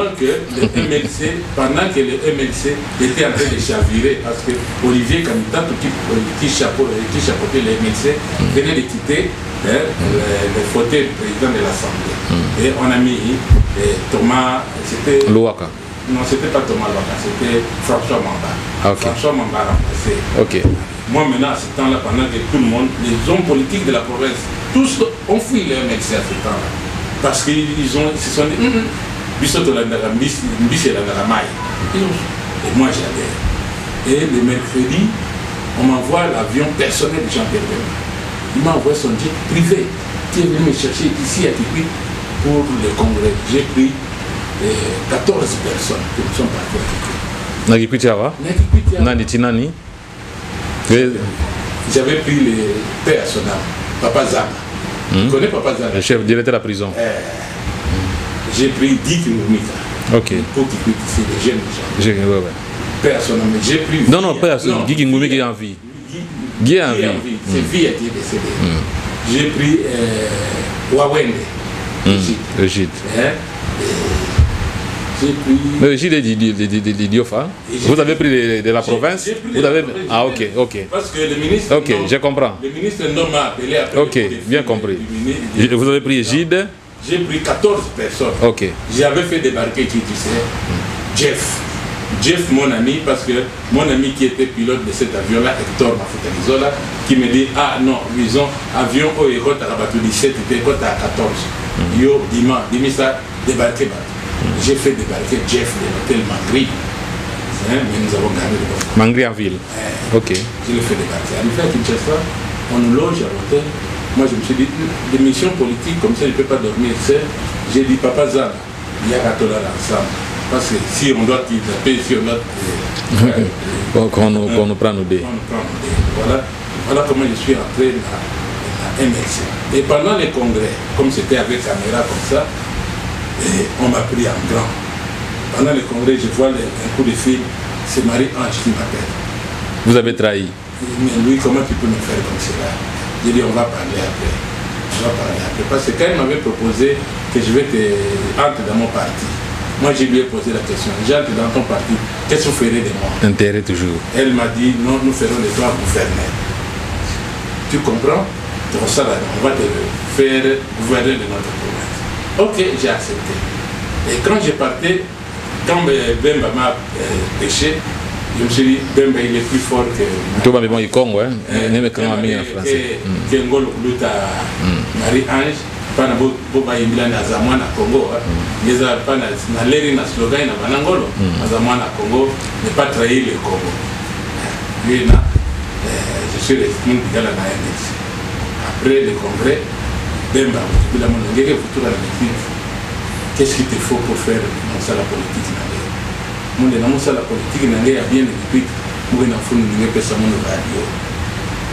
Pendant que le MLC était en train de chavirer, parce que Olivier Kamita, qui chapeautait le MLC, venait de quitter le fauteuil du président de l'Assemblée. Et on a mis Thomas, c'était... Louaka. Non, c'était pas Thomas Louaka, c'était François Mamba. François Mamba remplacé. Ok. Moi maintenant, à ce temps-là, pendant que tout le monde, les hommes politiques de la province, tous ont fui le MLC à ce temps-là. Parce qu'ils se sont dit, et moi j'adhère. Et le mercredi, on m'envoie l'avion personnel de Jean-Pierre Bemba. Il m'a envoyé son jet privé qui est venu me chercher ici à Tipit pour le congrès. J'ai pris 14 personnes qui sont parties à Tipit. J'avais pris le père à son âme, Papa Zama. Tu connais Papa Zala? Le chef directeur de la prison. J'ai pris 10 kilomètres. Ok. Pour qu'il puisse ici, les jeunes gens. Ouais. Personnellement, j'ai pris... Non, personne. Guy Kingoumi qui est en vie. Guy est en vie. C'est vie qui est décédée. J'ai pris Wawende. Régide. J'ai pris... Mais Régide est d'Idiofa. Vous avez pris de la province? Vous avez... Ah, ok. Parce que le ministre... Ok, je comprends. Le ministre m'a appelé après... Ok, bien compris. Vous avez pris Régide? J'ai pris 14 personnes. Ok. J'avais fait débarquer qui, tu sais, Jeff, mon ami, parce que mon ami qui était pilote de cet avion-là, Hector Mafutanizola, qui me dit, ah non, disons, avion au Héros à Rabatou 17, était quand à 14. Yo, dis-moi ça, débarquer. J'ai fait débarquer Jeff de l'hôtel Mangri. Mais nous avons gardé le bon. Mangri en ville. Ok. Je l'ai fait débarquer. En effet, à Kinshasa, on nous loge à l'hôtel. Moi, je me suis dit, des missions politiques comme ça, je ne peux pas dormir seul. J'ai dit, Papa Zala, il y a Ratola ensemble. Parce que si on doit kidnapper, si on doit... qu'on nous prend nos dés. Voilà comment je suis entré dans la MLC. Et pendant les congrès, comme c'était avec caméra comme ça, on m'a pris en grand. Pendant les congrès, je vois un coup de fil, c'est Marie-Ange qui m'appelle. Vous avez trahi. Mais lui, comment tu peux me faire comme cela? J'ai dit, on va parler après. Parce que quand il m'avait proposé que je vais entrer dans mon parti, moi je lui ai posé la question, j'entre dans ton parti, qu'est-ce que vous ferez de moi? Intérêt toujours. Elle m'a dit, non, nous ferons de toi gouverneur. Tu comprends? On va te faire gouverneur de notre province. Ok, j'ai accepté. Et quand j'ai parti, quand Bemba m'a pêché, je me suis dit, Bemba il est plus fort que... Tout le monde est Congo, hein? En français. Que Ngolo Kuluta Marie-Ange, pana boba yimila na zamwana Congo, ngeza pana na leri na slogan na banangolo, na zamwana Congo, ne pas trahir le Congo. Je suis resté dans la MLC. Après le congrès, Bemba, qu'est-ce qu'il te faut pour faire la politique? Mon la politique n'a bien depuis pour une enfant de personne de radio.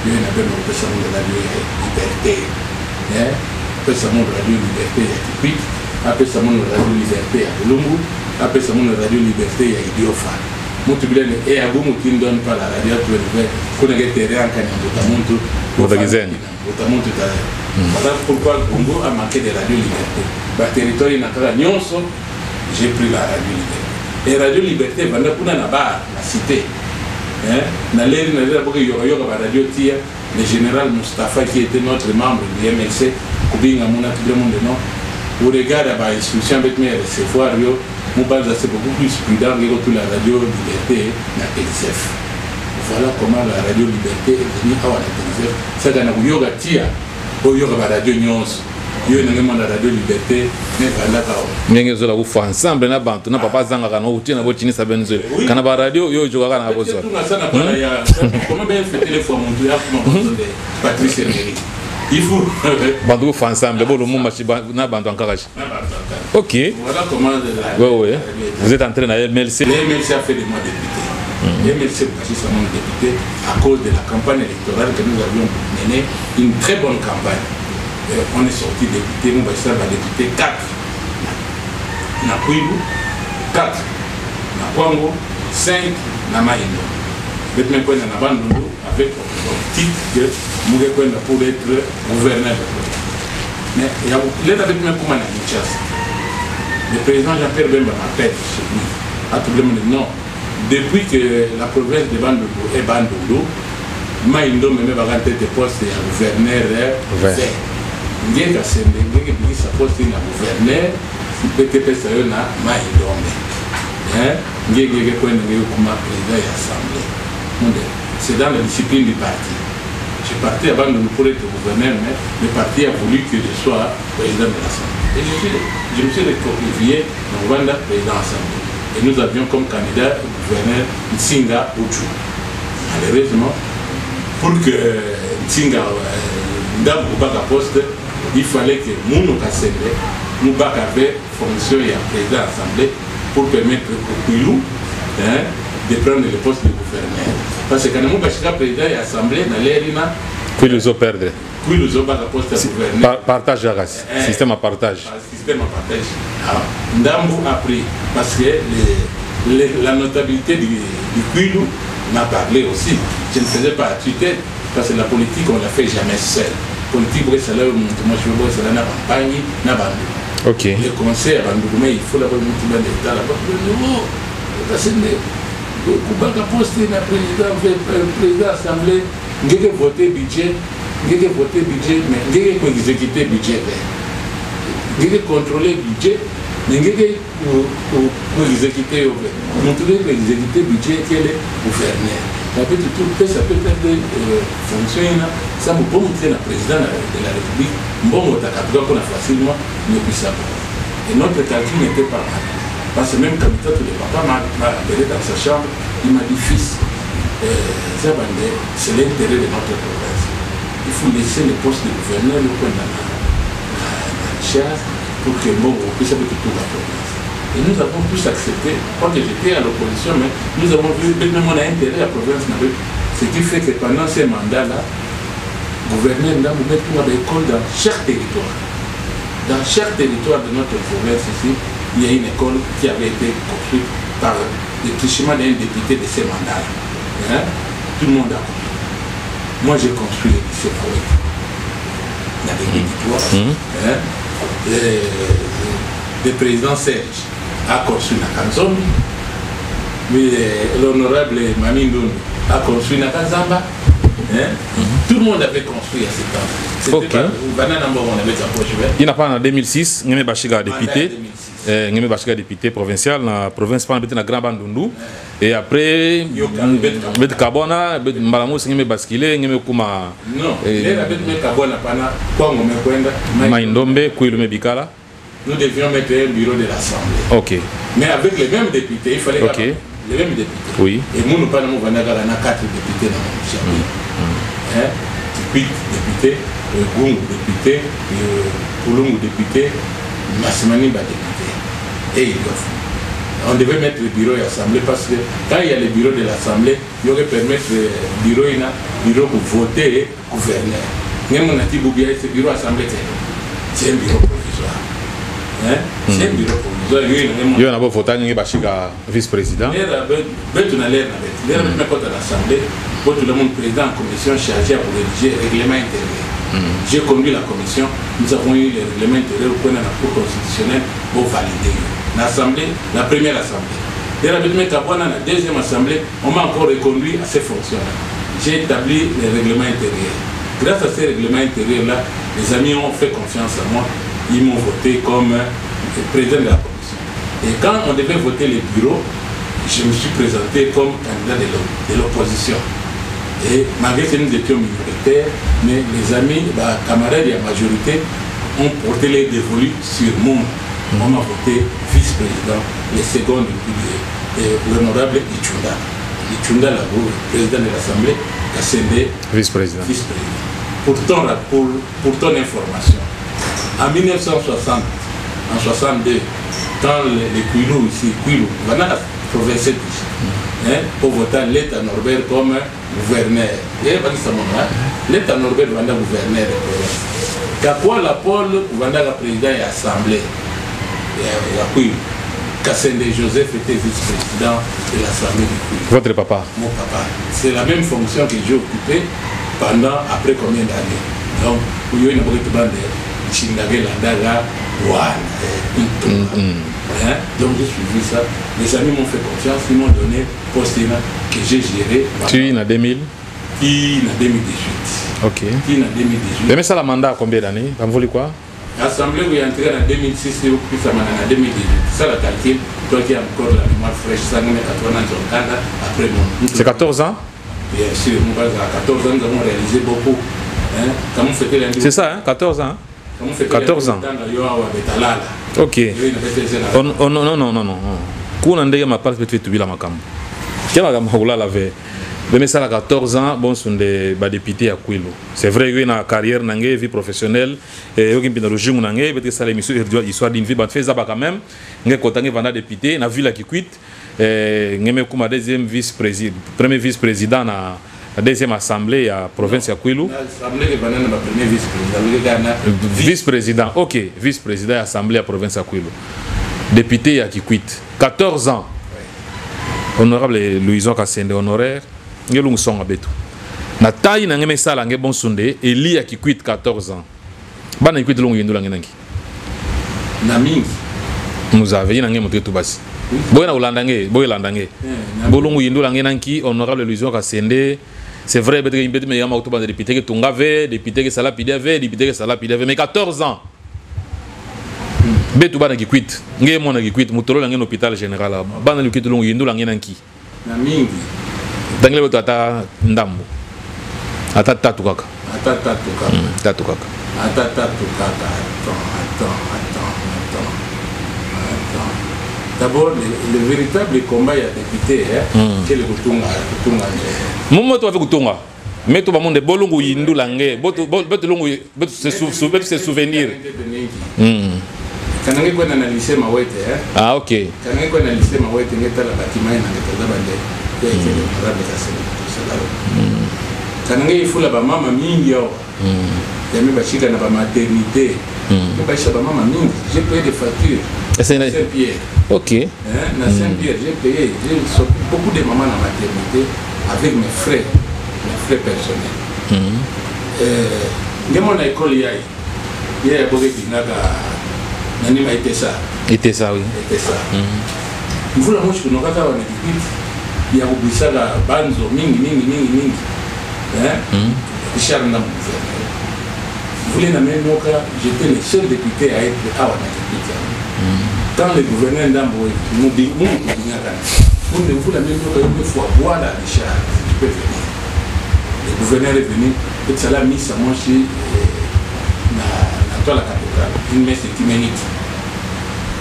Il y a une personne de radio liberté. Personne de radio liberté à Tipi, personne de radio liberté à Lumbu, personne de radio liberté à Idiofa. Moutubile et à Boumou qui ne donne pas la radio, tu veux qu'on ait terrain en Canada, Boutamontu. Voilà pourquoi le Congo a manqué de radio liberté. Le territoire n'a Nyonso, j'ai pris la radio liberté. Et Radio Liberté, pendant qu'on a la cité, le général Mustafa qui était notre membre du MLC, au regard de l'instruction avec mes recevoir, c'est beaucoup plus prudent que la Radio Liberté na TSF. Voilà comment la Radio Liberté est venue à la TSF. C'est dans le yoga tia, au yoga radio nyons. Yo na Radio Liberté ne bala ka o ngenge zola ku fa ensemble na bantu na papa zanga kana uti na botini sabenzo kana ba radio yo joka kana bozo comment bien fêter les fois mon dieu de Patrice Emery il faut bantu fa ensemble bo lo mumba na bantu ankakashi. OK, voilà comment ouais vous êtes entré dans MLC. MLC a fait de moi député. MLC a fait mon député à cause de la campagne électorale que nous avions menée, une très bonne campagne. On est sorti député, nous va député 4 na Kwilu, 4 na Kwango, 5 na Maïndo. Maintenant, on a Bandundu avec le titre que nous avons pour être gouverneur. Mais il y a avec moi comme à Kinshasa. Le président Jean-Pierre Bemba m'appelle chez lui. À tout le monde non. Depuis que la province de Bandundu est Bandundu, Maïndo me met à tête de poste et à gouverneur vert. Ngé kasende ngé biki suppose na gouverneur peut-être ça yo na Maïdombe ngé kwenda ngé kuma président de l'assemblée. C'est dans la discipline du parti. Je partais avant de nous pour être gouverneur, mais le parti a voulu que je sois président de l'assemblée. Et je me suis recroquevillé dans Rwanda président de l'assemblée. Et nous avions comme candidat le gouverneur Nsinga Uchu. Malheureusement, pour que Nsinga Ndambu Baka poste, il fallait que Mounou Kassende, Moubaka avait fonction et président de l'Assemblée pour permettre au Kwilu de prendre le poste de gouverneur. Parce que quand Moubaka président de l'Assemblée, dans l'Érina, Puis les autres perdre. Puis les autres poste à gouverner. Partage à race. Système à partage. Système à partage. Ndambu a pris parce que la notabilité du Kwilu m'a parlé aussi. Je ne faisais pas Twitter parce que la politique on la fait jamais seule. Politique moi je vois ça dans la campagne, na bandu. OK. Les concerts mais il faut la bonne motivation d'état là. Parce que kubaka poste na président assemblée ngeke voter budget mais ngeke exécuter budget ngeke contrôler budget mais ngeke exécuter exécuter budget quel est gouverneur ça peut être fonctionner ça me bon c'est le président de la République bon otakapuka pour facilement ne puisse pas et notre calcul n'était pas mal parce que même quand le papa m'a appelé dans sa chambre il m'a dit fils c'est l'intérêt de notre province. Il faut laisser le poste de gouverneur le point dans la chasse pour que bon, on puisse avoir toute la province. Et nous avons tous accepté, quand j'étais à l'opposition, mais nous avons vu même on a intérêt à la province. Ce qui fait que pendant ces mandats-là, le gouverneur nous met pour l'école dans chaque territoire. Dans chaque territoire de notre province ici, il y a une école qui avait été construite par le trichement d'un député de ces mandats-là. Hein? Tout le monde a compris. Moi j'ai construit le lycée poète dans les territoires. Le président Serge a construit la Kanzombi, mais l'honorable Mamindou a construit la Kanzamba. Tout le monde avait construit à cet temps. C'était il n'a pas en 2006, Ngeme Bashiga député. Ngeme Bashiga député provincial dans la province de Grand Bandundu. Et après, Bet Kabona, Bet Malamous, Ngeme Baskile, Ngeme Kuma. Non, Bet Kabona, Maïndombe, Kouilume Bikala. Nous devions mettre un bureau de l'Assemblée. Ok. Mais avec les mêmes députés, il fallait les mêmes députés. Oui. Et nous, nous parlons de 4 députés dans mon chambre. Député, Goung député, Poulung député, Massimaniba député. Et il on devait mettre le bureau de l'Assemblée parce que quand il y a le bureau de l'Assemblée, il aurait permettre le bureau pour voter et gouverner. Même on a dit que ce bureau de l'Assemblée, c'est un bureau provisoire. C'est un bureau provisoire. Il y a un voté vice-président. Il y a l'Assemblée. Pour tout le monde président en commission chargée pour rédiger le règlement intérieur. J'ai conduit la commission, nous avons eu le règlement intérieur pour la Cour constitutionnelle pour valider. L'Assemblée, la première Assemblée. Dès la deuxième Assemblée, on m'a encore reconduit à ces fonctions-là. J'ai établi le règlement intérieur. Grâce à ces règlements intérieurs-là, les amis ont fait confiance à moi. Ils m'ont voté comme président de la commission. Et quand on devait voter les bureaux, je me suis présenté comme candidat de l'opposition. Et malgré que nous étions minoritaires, mais les amis, camarades et la majorité ont porté les dévolus sur moi. On m'a voté vice-président, le second l'honorable Ichunda. Ichunda Labo, président de l'Assemblée, Kassende, vice-président. Pour ton information, en 1960, en 62, quand les Kwilu ici, voilà, province pour voter l'État Norbert comme gouverneur. L'État Norbert va être gouverneur de province. Kakwa la Paul va être président de l'Assemblée. Kassende Joseph était vice-président de l'Assemblée du Kwilu. Votre papa? Mon papa. C'est la même fonction que j'ai occupée pendant, après combien d'années? Donc, il y a une bande de Chindagé, Landaga, Douane, donc j'ai suivi ça. Les amis m'ont fait confiance, ils m'ont donné poste que j'ai géré. Tu es en 2000? Qui en 2018. Ok. Qui en 2018. Mais ça, la mandat à combien d'années? Vous voulez quoi? L'Assemblée, vous entrez en 2006 et vous prenez ça en 2018. Ça, la calcul, toi qui as encore la mémoire fraîche, ça nous met 80 ans après mon. C'est 14 ans? Bien sûr, nous, à 14 ans, nous avons réalisé beaucoup. C'est ça, hein? 14 ans? 14 ans. Ok. Oh, non. Quand on a ma part, peut-être tu la macam. Quel est la veille? Mais ça à 14 ans, bon, sont des députés à Kwilu. C'est vrai qu'il y a une carrière, une vie professionnelle, et il y a un régime, peut-être ça l'émission histoire d'une vie, mais fait ça quand même. Il y a un député, il y a vu la qui quitte, il y a un deuxième vice-président, premier vice-président la deuxième assemblée à province à Kwilu. Vice-président, ok, vice-président à assemblée à province à Kwilu. Député à Kikwit, 14 ans. Honorable Louison Kassende honoraire, ngelung son abetu. Na taille na ngeme sala nge bon sunde Eli à Kikwit 14 ans. Bana Kikwit longu yendula ngenangi. Na mingi. Nous avons eu un peu de basi. Boy landange. Bolongu yendula ngenangi honorable Louison Kassende. C'est vrai, mais il y a un député qui tongave, député qui salapidave, député qui salapidave, mais 14 ans. Betu bana Kikwit, nge mona Kikwit, mutolo la ngen hôpital général. Bana Kikwit longu yendula ngenangi. Na mingi. Dangle betu ata ndambo. Ata tatu kaka. Tatu kaka. D'abord, le véritable combat il y a député, c'est le Kutunga. Momo to avec Kutunga. Mais tout le monde bolongo yindu langue, se souvenir. Quand on est analysé ma wete, ah ok. Quand on est analysé ma wete, on est à la bâtiment et on est à la bande. Quand on est fou la maman mingi yo, il y a même bachika na maternité. Mais bachika maman mingi, j'ai payé des factures. Saint-Pierre. Ok. Na Saint-Pierre, j'ai payé beaucoup de mamans dans maternité avec mes frais personnels. J'ai mon école hier, il y a beaucoup de Nanima était ça. Était ça, oui. Était ça. Il faut la mouche que nous avons dit. Il y a oublié ça la banzo, mingi. Richard Ndamou. Vous voulez la même moka, j'étais le seul député à être à Wanakipita. Quand le gouverneur Ndamou nous dit, vous la même moka, il faut voir la Richard. Le gouverneur est venu, et ça l'a mis sa manche dans la capitale, une messe écuménique.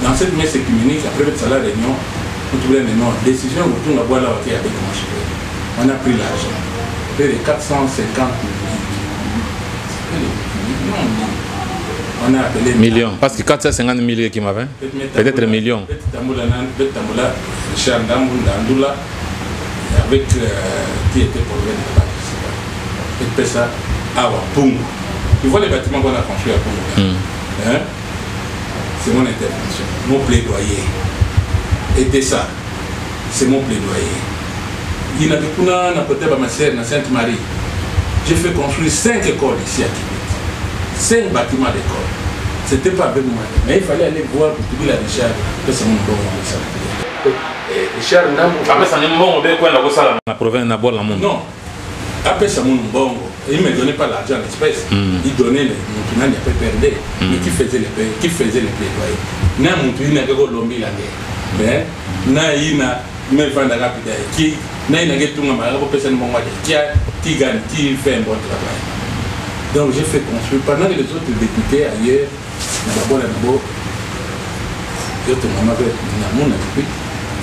Dans cette messe écuménique, après la réunion, on trouvait les noms. Décision, on a boire là avec on a pris l'argent. Près de 450 on a appelé millions. Parce que 450 millions qui m'avaient. Peut-être millions. Richard Ndamou Ndandoula, avec qui était pour le et puis ça, Awa Pungu. Tu vois les bâtiments qu'on a construits à Pungu. C'est mon intervention, mon plaidoyer. Et ça, c'est mon plaidoyer. Il y a peut-être ma sœur, Sainte-Marie. J'ai fait construire 5 écoles ici à Québec. 5 bâtiments d'école. C'était pas avec moi. Mais il fallait aller voir pour trouver la Richard. C'est mon bon Richard Ndamou. Après ça, n'est pas la province n'a pas la monde. Non. Après ça, mon bon. Il ne me donnait pas l'argent en espèces. Il donnait les moutons, il n'y a pas perdu. Mais qui faisait les plaidoyers? N'a mouton, n'a pas l'ombi la guerre. Mais, n'a ina, me vend la rapide. Qui n'a pas tout le monde, qui gagne, qui fait un bon travail. Donc j'ai fait construire. Pendant que les autres députés ailleurs,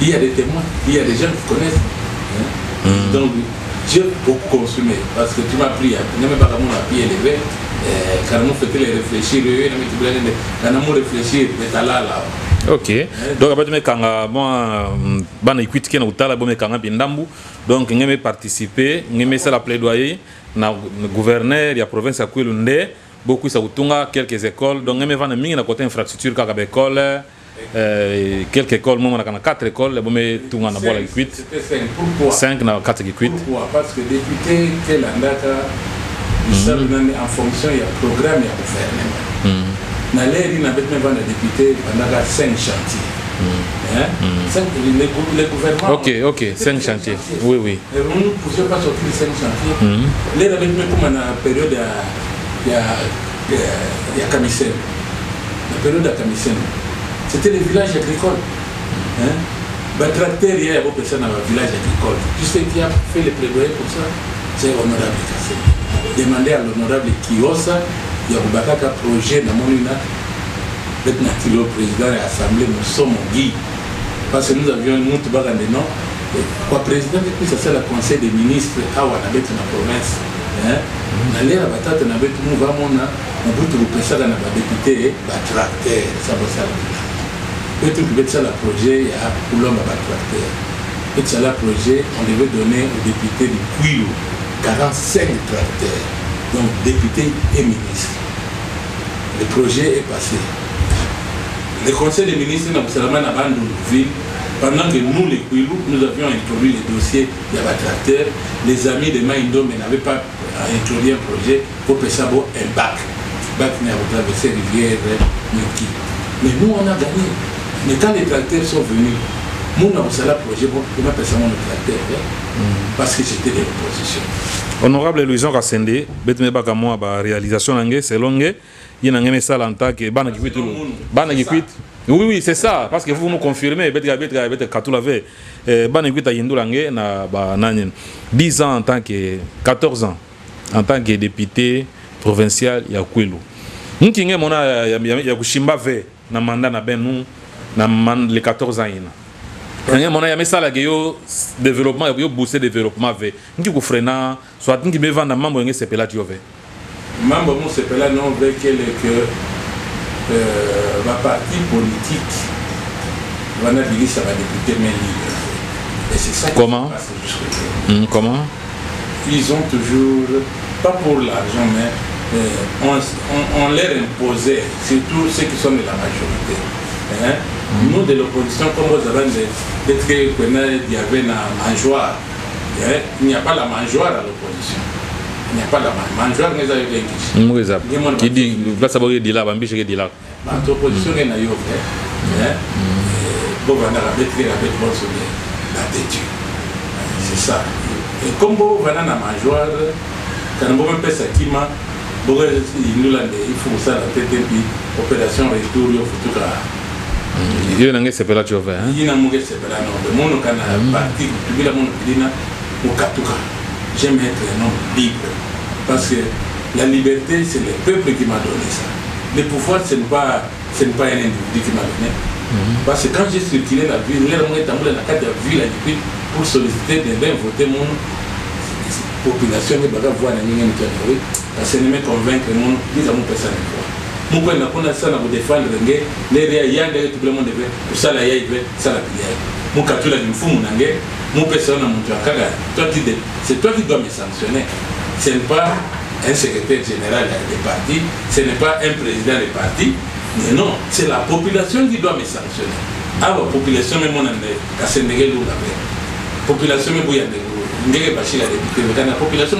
il y a des témoins, il y a des gens qui connaissent. Donc, j'ai beaucoup consommé parce que tu m'as pris, je n'ai pas à pied élevé, car nous faisons les réfléchir, nous réfléchir, mais là. Ok. Donc après quand moi ban écoute qui na utala bon quand bindambu donc ngeme participer ngeme ça la plaidoyer na gouverneur de la province à Kwilu beaucoup ça utunga quelques écoles donc ngeme vana mingi na côté infrastructure kaka école quelques écoles moi on a 4 écoles bon mais tunga na bola écoute 5 na 4 écoute pourquoi parce que député quel andaka en fonction il y a programme il y a gouvernement na l'air il n'avait même pas de député pendant 5 chantiers. Les gouvernements. Ok, 5 chantiers. Oui. Et nous ne pouvions pas sortir 5 chantiers. L'air avait même comme en période il y a Kamisen. La période de Kamisen. C'était les villages agricoles. Le tracteur hier, il y a personne dans le village agricole. Tu sais qui a fait le plaidoyer pour ça? C'est l'honorable Kassé. Demandez à l'honorable Kiosa. Il y a un projet dans mon unité. Maintenant, le président de l'Assemblée, nous sommes guides. Parce que nous avions un autre bagage de nom. Le président, depuis ça, c'est le conseil des ministres à Wanabet dans la province. Dans l'air, on a vu tout le monde, on a vu tout le président dans la député, le tracteur, ça va ça. Et tout le projet, il y a pour l'homme à tracteur. Et ça, le projet, on devait donner aux députés de Kwilu 45 tracteurs, donc députés et ministres. Le projet est passé. Le conseil des ministres n'a pas ville. Pendant que nous, les Kouilou, nous avions introduit les dossiers de la tracteur, les amis de Maïndo n'avaient pas introduit un projet pour que ça ait un bac. Bac n'a pas traversé rivière, Nyoki. Mais nous, on a gagné. Mais quand les tracteurs sont venus, nous, on a fait le projet pour que nous appelions le tracteur. Parce que c'était des oppositions. Honorable Louison Rassende, Betme Bakamoa, la réalisation c'est longue. Il y a un message en tant que oui, oui, c'est ça, parce que vous nous confirmez, 10 ans en tant que 14 ans en tant que député provincial ya Kwilu. Nous avons un mandat na Benou les 14 ans. Nous avons un message de développement, de booster le développement. Nous avons freiner, soit nous avons un membre de ce pays. Membre de ce pays non veut que ma partie politique va naviguer sur la députée main libre. Et c'est ça qui se passe jusqu'au comment ils ont toujours, pas pour l'argent, mais on leur imposait, surtout ceux qui sont de la majorité. Hein? Nous de l'opposition, comme vous avez d'être qu'il y avait un mangeoire. Il n'y a pas la mangeoire à l'opposition. Il n'y a pas la mangeoire, mais il y a qui dit, là, ça va dire là, Bambi, je vais dire là. L'opposition est là, bon, on a la tête. C'est ça. Et comme vous avez un mangeoire, quand vous avez un sakima, il faut ça la tête et puis opération retour, il faut tout ça. Il y a un sepela tu veux hein. Il y a un sepela non. Mon kana parti tu veux la mon dina au katuka. J'aime être un homme libre parce que la liberté c'est le peuple qui m'a donné ça. Le pouvoir ce n'est pas un individu qui m'a donné. Parce que quand j'ai circulé la ville, l'air moi dans la carte de ville pour solliciter de voter mon population et baga voir na ninga mtandao parce que ne me convaincre mon dis à mon personne. Mon point n'a pas ça pour défendre les réels de tout le monde pour ça la yaïve ça la pilière. Mon katula du fou mon angé mon personne à mon tuakaga toi c'est toi qui dois me sanctionner. Ce n'est pas un secrétaire général des partis, ce n'est pas un président des partis, mais non, c'est la population qui doit me sanctionner. Alors, la population, même on a des population, même la population,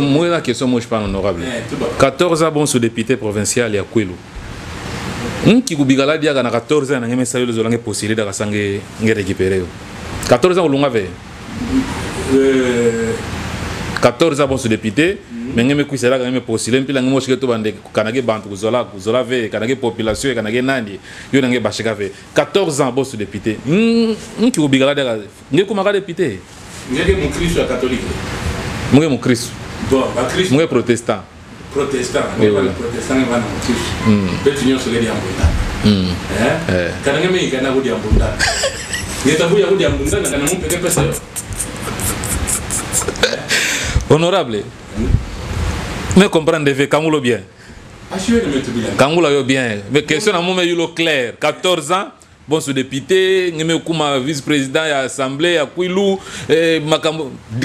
moi la question, moi je parle honorable. 14 ans bon sous député provincial à Kwilu. Qui kubigala dia kana 14 ans ngeme sayo lezo lange possible da kasange nge récupérer. 14 ans ulunga ve. 14 ans bon sous député, mais ngeme kuisera ngeme possible mpila ngemo shike to bande kanage bantu kuzola ve kanage population kanage nandi yo nange bashika ve. 14 ans bon sous député. Qui kubigala dia nge kumaka député. Ngeke mon Christ catholique. Mon Christ. Bon, ba Christ. Mon protestant. Protestant, protestant va na Christ. Petit nyo sole dia mbunda. Kana ngeme ikana go dia mbunda. Ngeta buya go dia mbunda na kana mun peke pesa yo. Honorable. Mais comprendre ve kangulo bien. Assurer de mettre bien. Kangulo yo bien. Mais question na moment yulo clair. 14 ans bon sous député, ngeme kuma vice-président à l'assemblée à Kwilu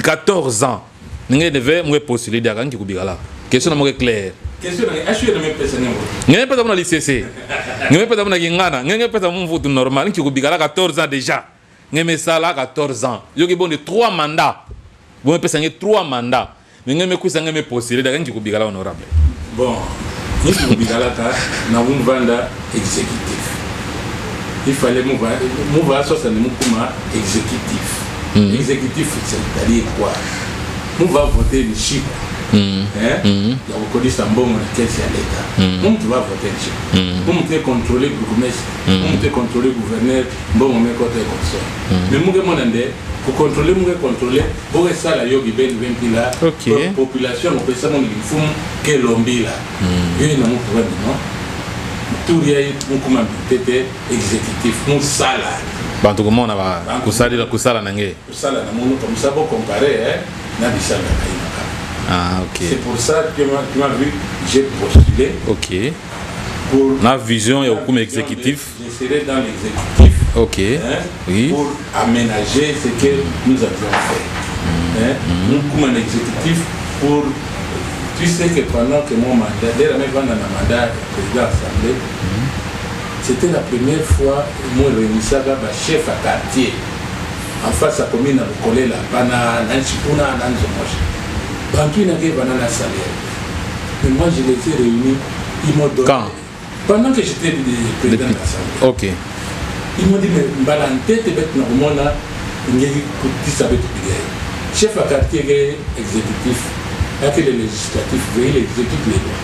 14 ans. Ngeme devait me postuler dia kan ki kubigala. Question na mo clair. Question na assurer de mettre pesa ngemo. Ngeme pesa na l'ICC. Ngeme pesa na ngana, ngeme pesa mon vote normal ki kubigala 14 ans déjà. Ngeme sala 14 ans. Yo ki bon de 3 mandats. Vous pesa nge 3 mandats. Ngeme kuisa ngeme postuler dia kan ki kubigala honorable. Bon, ni ki kubigala ta na un vanda exécutif. Il fallait mouvoir ça c'est le exécutif. Exécutif, c'est-à-dire quoi? Nous va voter le chiffre. Il y a beaucoup de Sambon dans lequel c'est à l'État. Nous va voter le chiffre. Nous devons contrôler le gouvernement. Nous devons contrôler le gouverneur. Bon, on met côté comme ça. Mais nous devons pour contrôler, pour ça la yogi ben là. La population, on peut ça mon fou que l'ombi là. Il y a un problème non. Tout le monde exécutif, nous salaire. Bantu comment on va kusala nange. Kusala na monde comme ça pour comparer na bisala na. Ah ok. C'est pour ça que tu m'as vu, j'ai postulé. Ok. pour la vision et au coup exécutif. Je serai dans l'exécutif. Ok. Oui. Pour aménager ce que nous avions fait. Nous, comme un exécutif, pour. Tu sais que pendant que mon mandat, dès la même dans le mandat président de l'Assemblée, c'était la première fois que moi réunissais un chef à quartier. En face à la commune, à Bukolela, Bana, Nanchipuna, Nanzomoche. Bantu n'a pas de salaire. Mais moi, je les ai réunis. Ils m'ont donné. Quand? Pendant que j'étais président de l'Assemblée. Ok. Ils m'ont dit, mais Balante, tu es normalement, chef à quartier exécutif, avec les législatifs, il exécute les lois.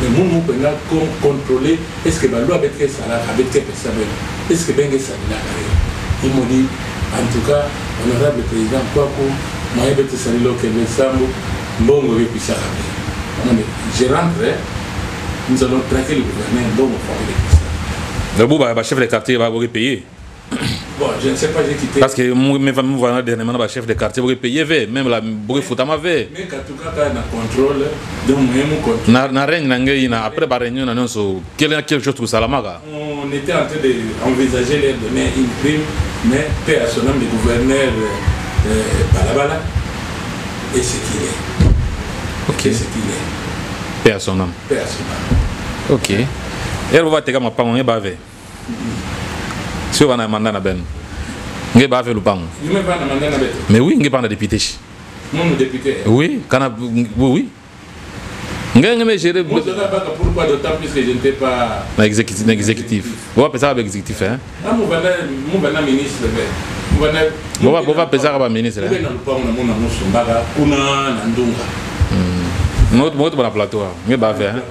Mais moi, je peux contrôler, est-ce que la loi avec quel salaire, avec quel salaire, est-ce que bien ça ils m'ont dit, en tout cas, honorable président, quoi que moi, je vais te saluer le Québec, bon, je vais puisser je rentre, nous allons traquer le gouvernement, bon, on va faire le chef de quartier va vous payer. Bon, je ne sais pas, j'ai quitté. Parce que moi, dernièrement, le chef de quartier va payer, même la bourre fout à ma veille. Mais en tout cas, on a contrôle, donc moi, je contrôle. Après la réunion, on a quelque chose pour Salamaga. On était en train d'envisager de donner une prime, mais paix à son nom, le gouverneur Balabala, et ce qu'il est. Ok. C'est ce qu'il est. Paix à son nom. Paix à son nom. Ok. Et elle va te dire que ma parole est bavée. Si on a un mandat na ben, nge ba fait le pan. Nous même pas un mandat na ben. Mais oui, nge pas na député. Mon député. Oui, kana oui. Nge me gérer. Moi je ne sais pas pourquoi d'autant plus que je n'étais pas na exécutif. On va penser avec exécutif hein. Ah mon bana ministre ben. On va penser avec ministre là. On pas on a mon sombaga kuna na ndunga. Moi tu na plateau. Nge ba fait hein.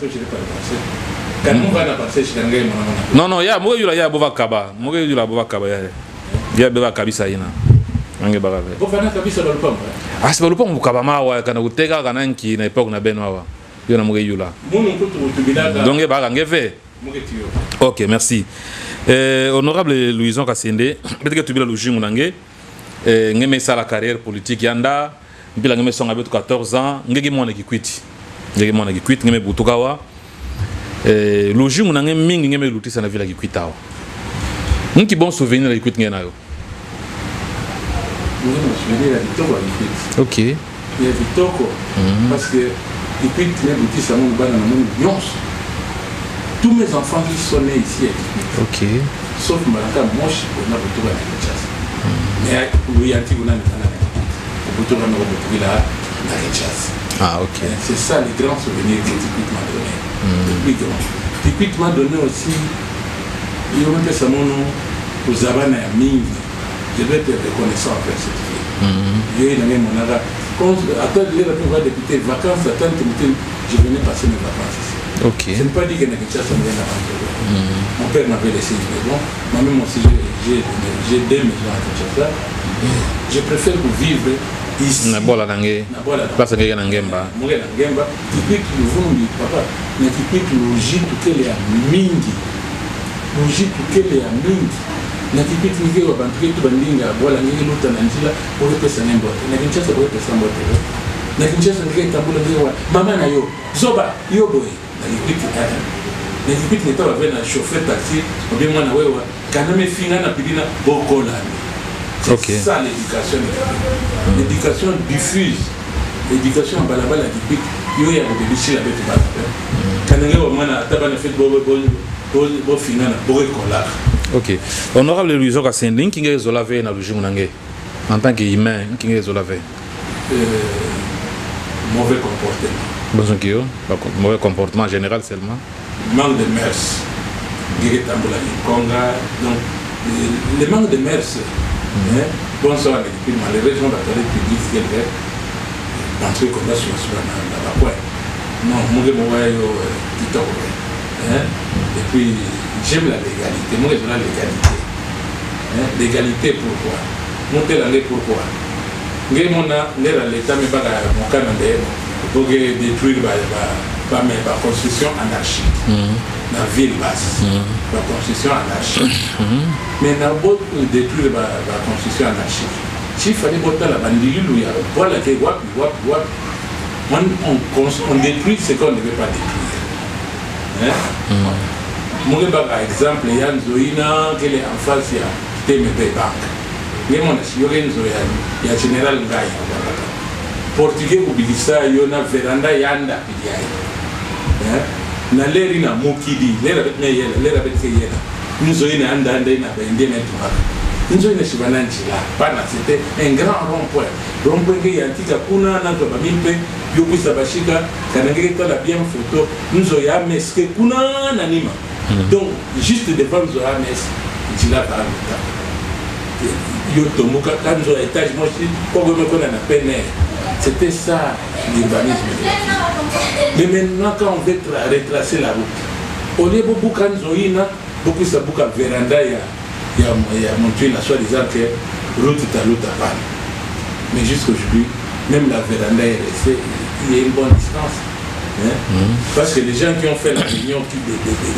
Non, non, il y a moi il y a bova kaba. Moi il y a bova kaba. Il y a bova kabisa ina. Nge ba fait. Bova na kabisa le pam. Ah c'est pas le pam kaba ma wa kana uteka kana nki na époque na benwa. Yo na moi yula. Donc ba nge fait. OK, merci. Honorable Louison Kassende, peut-être que tu bila lojingu nange. Nge me sa la carrière politique yanda. Bila nge me songa betu 14 ans, nge mwana kikwiti. Nge mwana kikwiti nge me butukawa. Le jour où on a un mingi ngeme luti sana vila kikwita wa. Nki bon souvenir la kikwita ngena yo. Souvenir la kitoko la kikwita. OK. Il y a kitoko parce que kikwita ngeme luti sana mon bana na mon nyonso. Tous mes enfants qui sont nés ici à Kikwita. OK. Sauf Malaka Moche on a retourné à Kinshasa. Mais oui anti on a na retourné à Kinshasa. Ah OK. C'est ça les grands souvenirs que Kikwita m'a donné. Kikwita m'a donné aussi, il y a même ça aux Zabana et Ming. Je dois être reconnaissant après cette fille. Il y a une mon ara. Quand attends les pouvoir député vacances, attends je venais passer mes vacances ici. OK. Je ne pas dit que Kinshasa me vient à mon père m'avait laissé une maison. Moi-même aussi j'ai 2 maisons à Kinshasa. Je préfère vivre ici. Na bola nange. Place ngeke na ngemba. Mungena ngemba. Kikwita luvumbi papa. Na Kikwita logique kele ya mingi. Logique kele ya mingi. Na Kikwita ngeke wa bantu ketu bandinga bola ngeke luta na njila pour pesa nembote. Na Kinshasa pour pesa mbote. Na Kinshasa ngeke tambula ngeke wa mama na yo. Zoba yo boy. Na Kikwita ana. Na Kikwita ngeke wa vena chauffeur taxi. Obi mwana wewa. Kana me finga na pidina bokola. C'est ça l'éducation. L'éducation diffuse. L'éducation en balabala qui pique. Il y a des bichis avec les balabala. Quand on est au moins à tabac, on fait beau final, beau collage. OK. Honorable Louison Kassende, qui est zolavé dans le jour en tant qu'humain, qui est zolavé. Mauvais comportement. Bonjour Kyo. Mauvais comportement général seulement. Manque de mœurs. Guéretamboula, Conga. Donc, le manque de mœurs. Bonsoir, malheureusement, la télé publique, c'est vrai. Dans ce qu'on a sur la voie. Non, moi, je suis et puis, j'aime la légalité. Moi, j'aime la légalité. Légalité, pourquoi? Moi, je l'ai pourquoi? L'État me bat mon Canada pour détruire la construction anarchique. La ville basse, la construction anarchique. Mais on a beau détruire la construction anarchique. S'il fallait botter la bandille, voilà que on détruit ce qu'on ne veut pas détruire. Moi, par exemple, il y a un Zoïna qui est en face de TMP Bank. Il y a un général Ngaï. Portugais, il y a une véranda Yanda. Na leri na mukidi lera bet yela lera bet yela nous oyina anda na bende na tuba nous oyina shibananchi la pana c'était un grand rond-point que yantika kuna na to bamimpe yokuisa bashika kanangeke to la bien photo nous oya meske kuna na nima donc juste devant nous oya mes jila ba yo tomuka kanzo étage moi si comme me connait na peine c'était ça l'urbanisme. Mais maintenant, quand on veut retracer la route, on est beaucoup de beaucoup de véranda, il y a montré la soi-disant que route est à l'autre à panne. Mais jusqu'aujourd'hui, même la véranda est restée, il y a une bonne distance. Hein? Parce que les gens qui ont fait la réunion, qui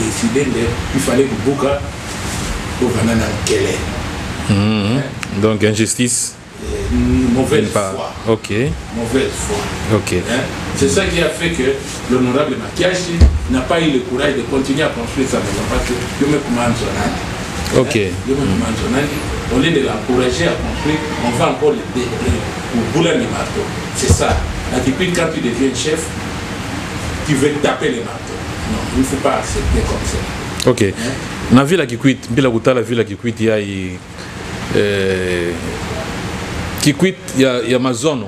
décidaient, il fallait que beaucoup de banana hein? Donc, injustice. Mauvaise foi. Ok. Mauvaise foi. Ok. Hein? C'est ça qui a fait que l'honorable Makiachi n'a pas eu le courage de continuer à construire sa maison parce que je me commande son âge. Ok. Je me commande son âge. Au lieu de l'encourager à construire, on va encore le bouler les marteaux. C'est ça. La depuis quand tu deviens chef, tu veux taper les marteaux. Non, il ne faut pas accepter comme ça. Ok. Hein? Dans la ville qui quitte, la ville qui quitte, il y a Kikwit, il y a ma zone,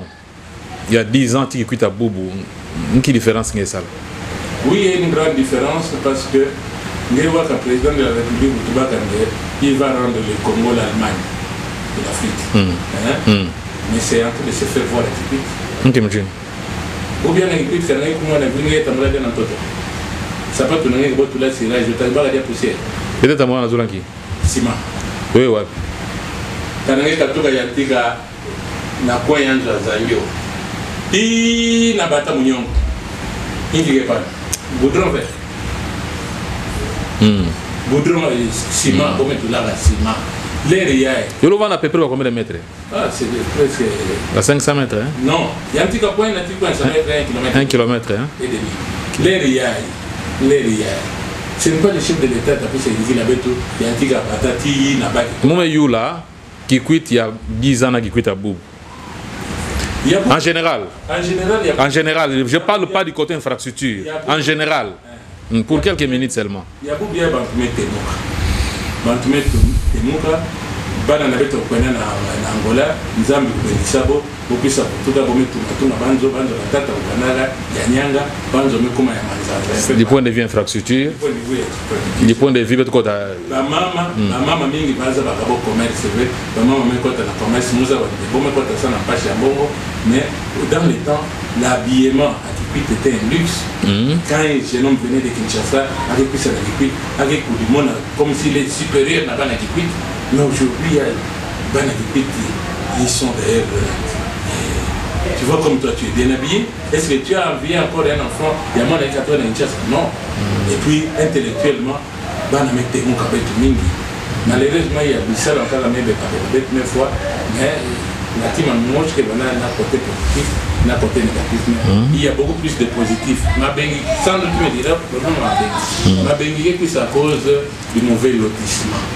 il y a 10 ans qui quitte à Boubou. Quelle différence est ça? Oui, il y a une grande différence parce que le président de la République, il va rendre le Congo l'Allemagne de l'Afrique. Mais c'est en train de se faire voir à Kikwit. Ou bien à Kikwit, quand on a vu que tu as un ça peut te donner un là, c'est là, je t'ai pas dit poussière. Peut-être à moi, on a qui ciment. Oui, oui. Quand on a vu na kwa yanzu azanyo na bata munyongo ingi pas goudron vert goudron ciment comme tout là la ciment l'air y a yo lo vend à peu près combien de mètres? Ah c'est presque à 500 mètres hein? Non yantika point na tikwa 1 kilomètre hein? Et demi l'air y a ce n'est pas le chef de l'état qui s'est dit la beto yantika patati na baki moi you là qui quitte il y a 10 ans qui quitte à Boubou. En général, je ne parle pas du côté infrastructure. En général, pour quelques minutes seulement. Il y a beaucoup de Temuka, bana na beto kwenda na Angola, Nzambi kubisabo, bokisa kutuka bometu matuna banzo la tata ukanaga ya nyanga, banzo mekoma ya manzanga. Du point de vue infrastructure, du point de vue beto da mama mingi baza bakabo commerce, ba mama mekota na commerce muza ba bomekota sana pashi ya bongo, mais dans le temps l'habillement à Kikwit était un luxe. Quand un jeune homme venait de Kinshasa, avec puis ça na Kikwit, avec du monde comme s'il est supérieur na bana Kikwit. Mais aujourd'hui, ils sont derrière. Tu vois comme toi, tu es bien habillé. Est-ce que tu as envie encore un enfant? Il y a moins de 80 ans. Non. Et puis, intellectuellement, malheureusement, il y a Bissal encore la même fois. Mais la team en mange que on a un côté positif, un côté négatif. Il y a beaucoup plus de positifs. Sans doute, me dira, ma bengi est à cause du mauvais lotissement.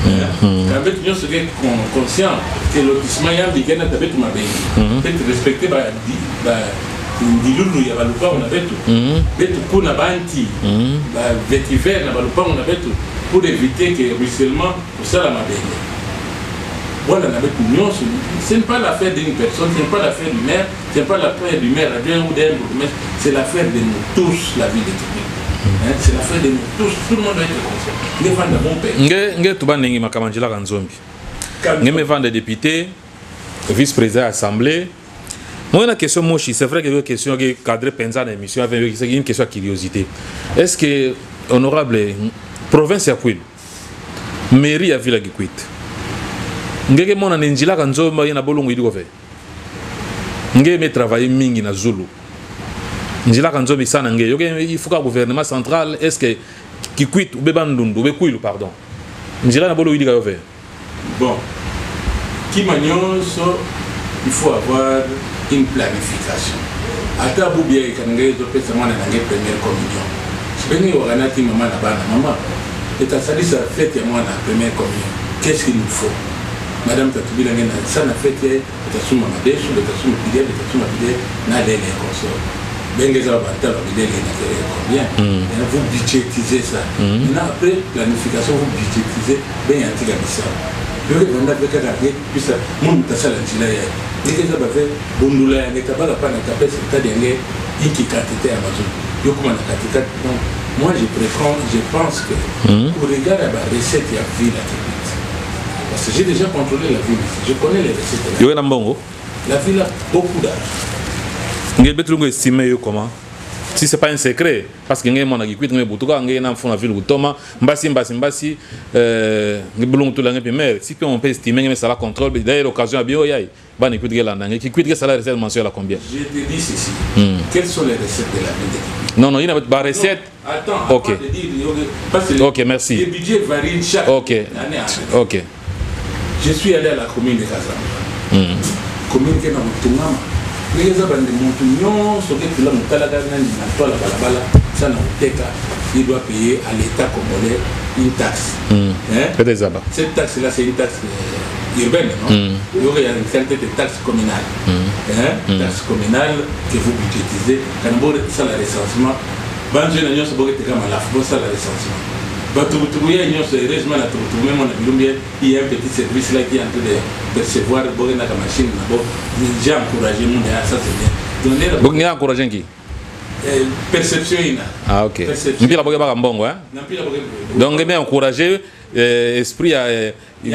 Quand nous sommes conscients que le lotissement est un peu peut-être respecté par Ndilulu ya balupa on avait tout. Betu kuna banti, vétiver na balupa on avait tout pour éviter que ruissellement pour ça la mabenge. Voilà, ce n'est pas l'affaire d'une personne, ce n'est pas l'affaire du maire, ce n'est pas l'affaire du maire adjoint ou d'un bourgmestre, c'est l'affaire de nous tous, la vie de Kikwit. C'est l'affaire de nous tous, tout le monde doit être conscient. Les ventes de mon père. Nge tuba nengi makamanjila kanzombi. Nge me vend des députés, vice-président de l'Assemblée. Moi, une question mochi, c'est vrai que une question qui cadre pensa dans l'émission, c'est une question de curiosité. Est-ce que, honorable, province ya Kwilu, mairie ya Ville Kikwit, ngeke mona nenjila kanzomba yana bolongo idi kofe. Ngeke me travailler mingi na Zulu. Njila kanzomba sana ngeke, yoke il faut que le gouvernement central, est-ce que Kikwit ou Bebandundu, ou Kwilu, pardon. Njila na bolongo idi kofe. Bon. Kimanyonso, il faut avoir une planification. Ata bubia ikanenge zo pesa mwana nange première communion. Sibengi waganati mama na bana mama Et ça dit ça fait moi la première communion. Qu'est-ce qu'il nous faut? Madame Tatoubi Langena, ça n'a fait que Tatsuma Madé, sur le Tatsuma Pidé, le Tatsuma Pidé, n'a les consorts. Bengeza Batal, combien? Vous budgétisez ça. Maintenant, après planification, vous budgétisez bien Antigabissa. Le Rwanda avec un arrêt, puis ça, mon Tassal Antilaya. Et que ça va faire Bundula, et Tabala Panakapé, c'est le cas d'un gars qui quantité Amazon. Yokuma Nakatika. Donc, moi, je pense que pour regarder la recette, il y a vie là. Parce que j'ai déjà contrôlé la ville. Je connais les recettes. La ville a beaucoup d'argent. Vous avez estimé comment? Si ce n'est pas un secret, parce que vous avez dit que vous avez la ville de Thomas, si on peut estimer que ça contrôle, d'ailleurs l'occasion à bio, qui cuit ça la recette mensuelle à combien? Je te dis ceci. Quelles sont les recettes de la ville? Non, il y a une recette. Attends, ok. Ok, merci. Les budgets varient chaque année. Ok. Je suis allé à la commune de Kazamba. Commune qui est dans le Tournama. Les gens qui ont il doit payer à l'État congolais une taxe. Cette taxe-là, c'est une taxe urbaine, non? Il y a une certaine taxe communale. Taxe communale que vous budgétisez. Quand vous avez ça, le recensement, vous avez ça, le recensement. Il y a un petit service là qui est en train de percevoir la machine. J'ai encouragé mon gars, ça c'est bien. Vous avez encouragé qui? Perception. Ah, ok. Donc, vous avez encouragé l'esprit, il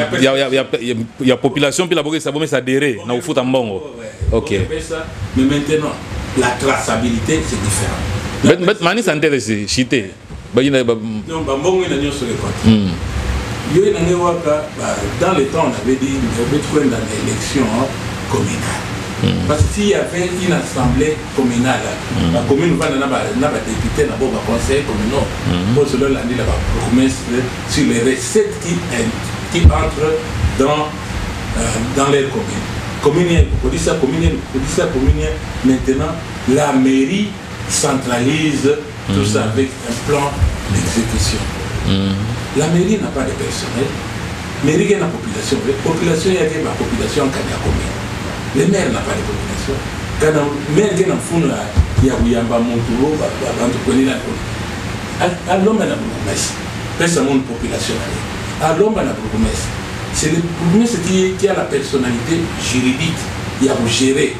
y a population, puis la bogue ça adhéré, na foot en bongo. Ok. Mais maintenant, la traçabilité c'est différent. Mais mani santé de chité. Donc, dans le temps, on avait dit qu'on avait dans l'élection communale. Parce que s'il y avait une assemblée communale, la commune va avoir des députés, un conseil communal, pour cela, on a dit la promesse sur les recettes qui entrent dans les communes. Maintenant, la mairie centralise tout ça avec un plan d'exécution. La mairie n'a pas de personnel. La mairie a une population. La population, il y a une population qui a commune. Le maire n'a pas de population. Quand le maire est en fond, il y a un Monturo, à l'homme, il y a une population. À l'homme, il y a une promesse. C'est le bourgmestre qui a la personnalité juridique. Il y a à gérer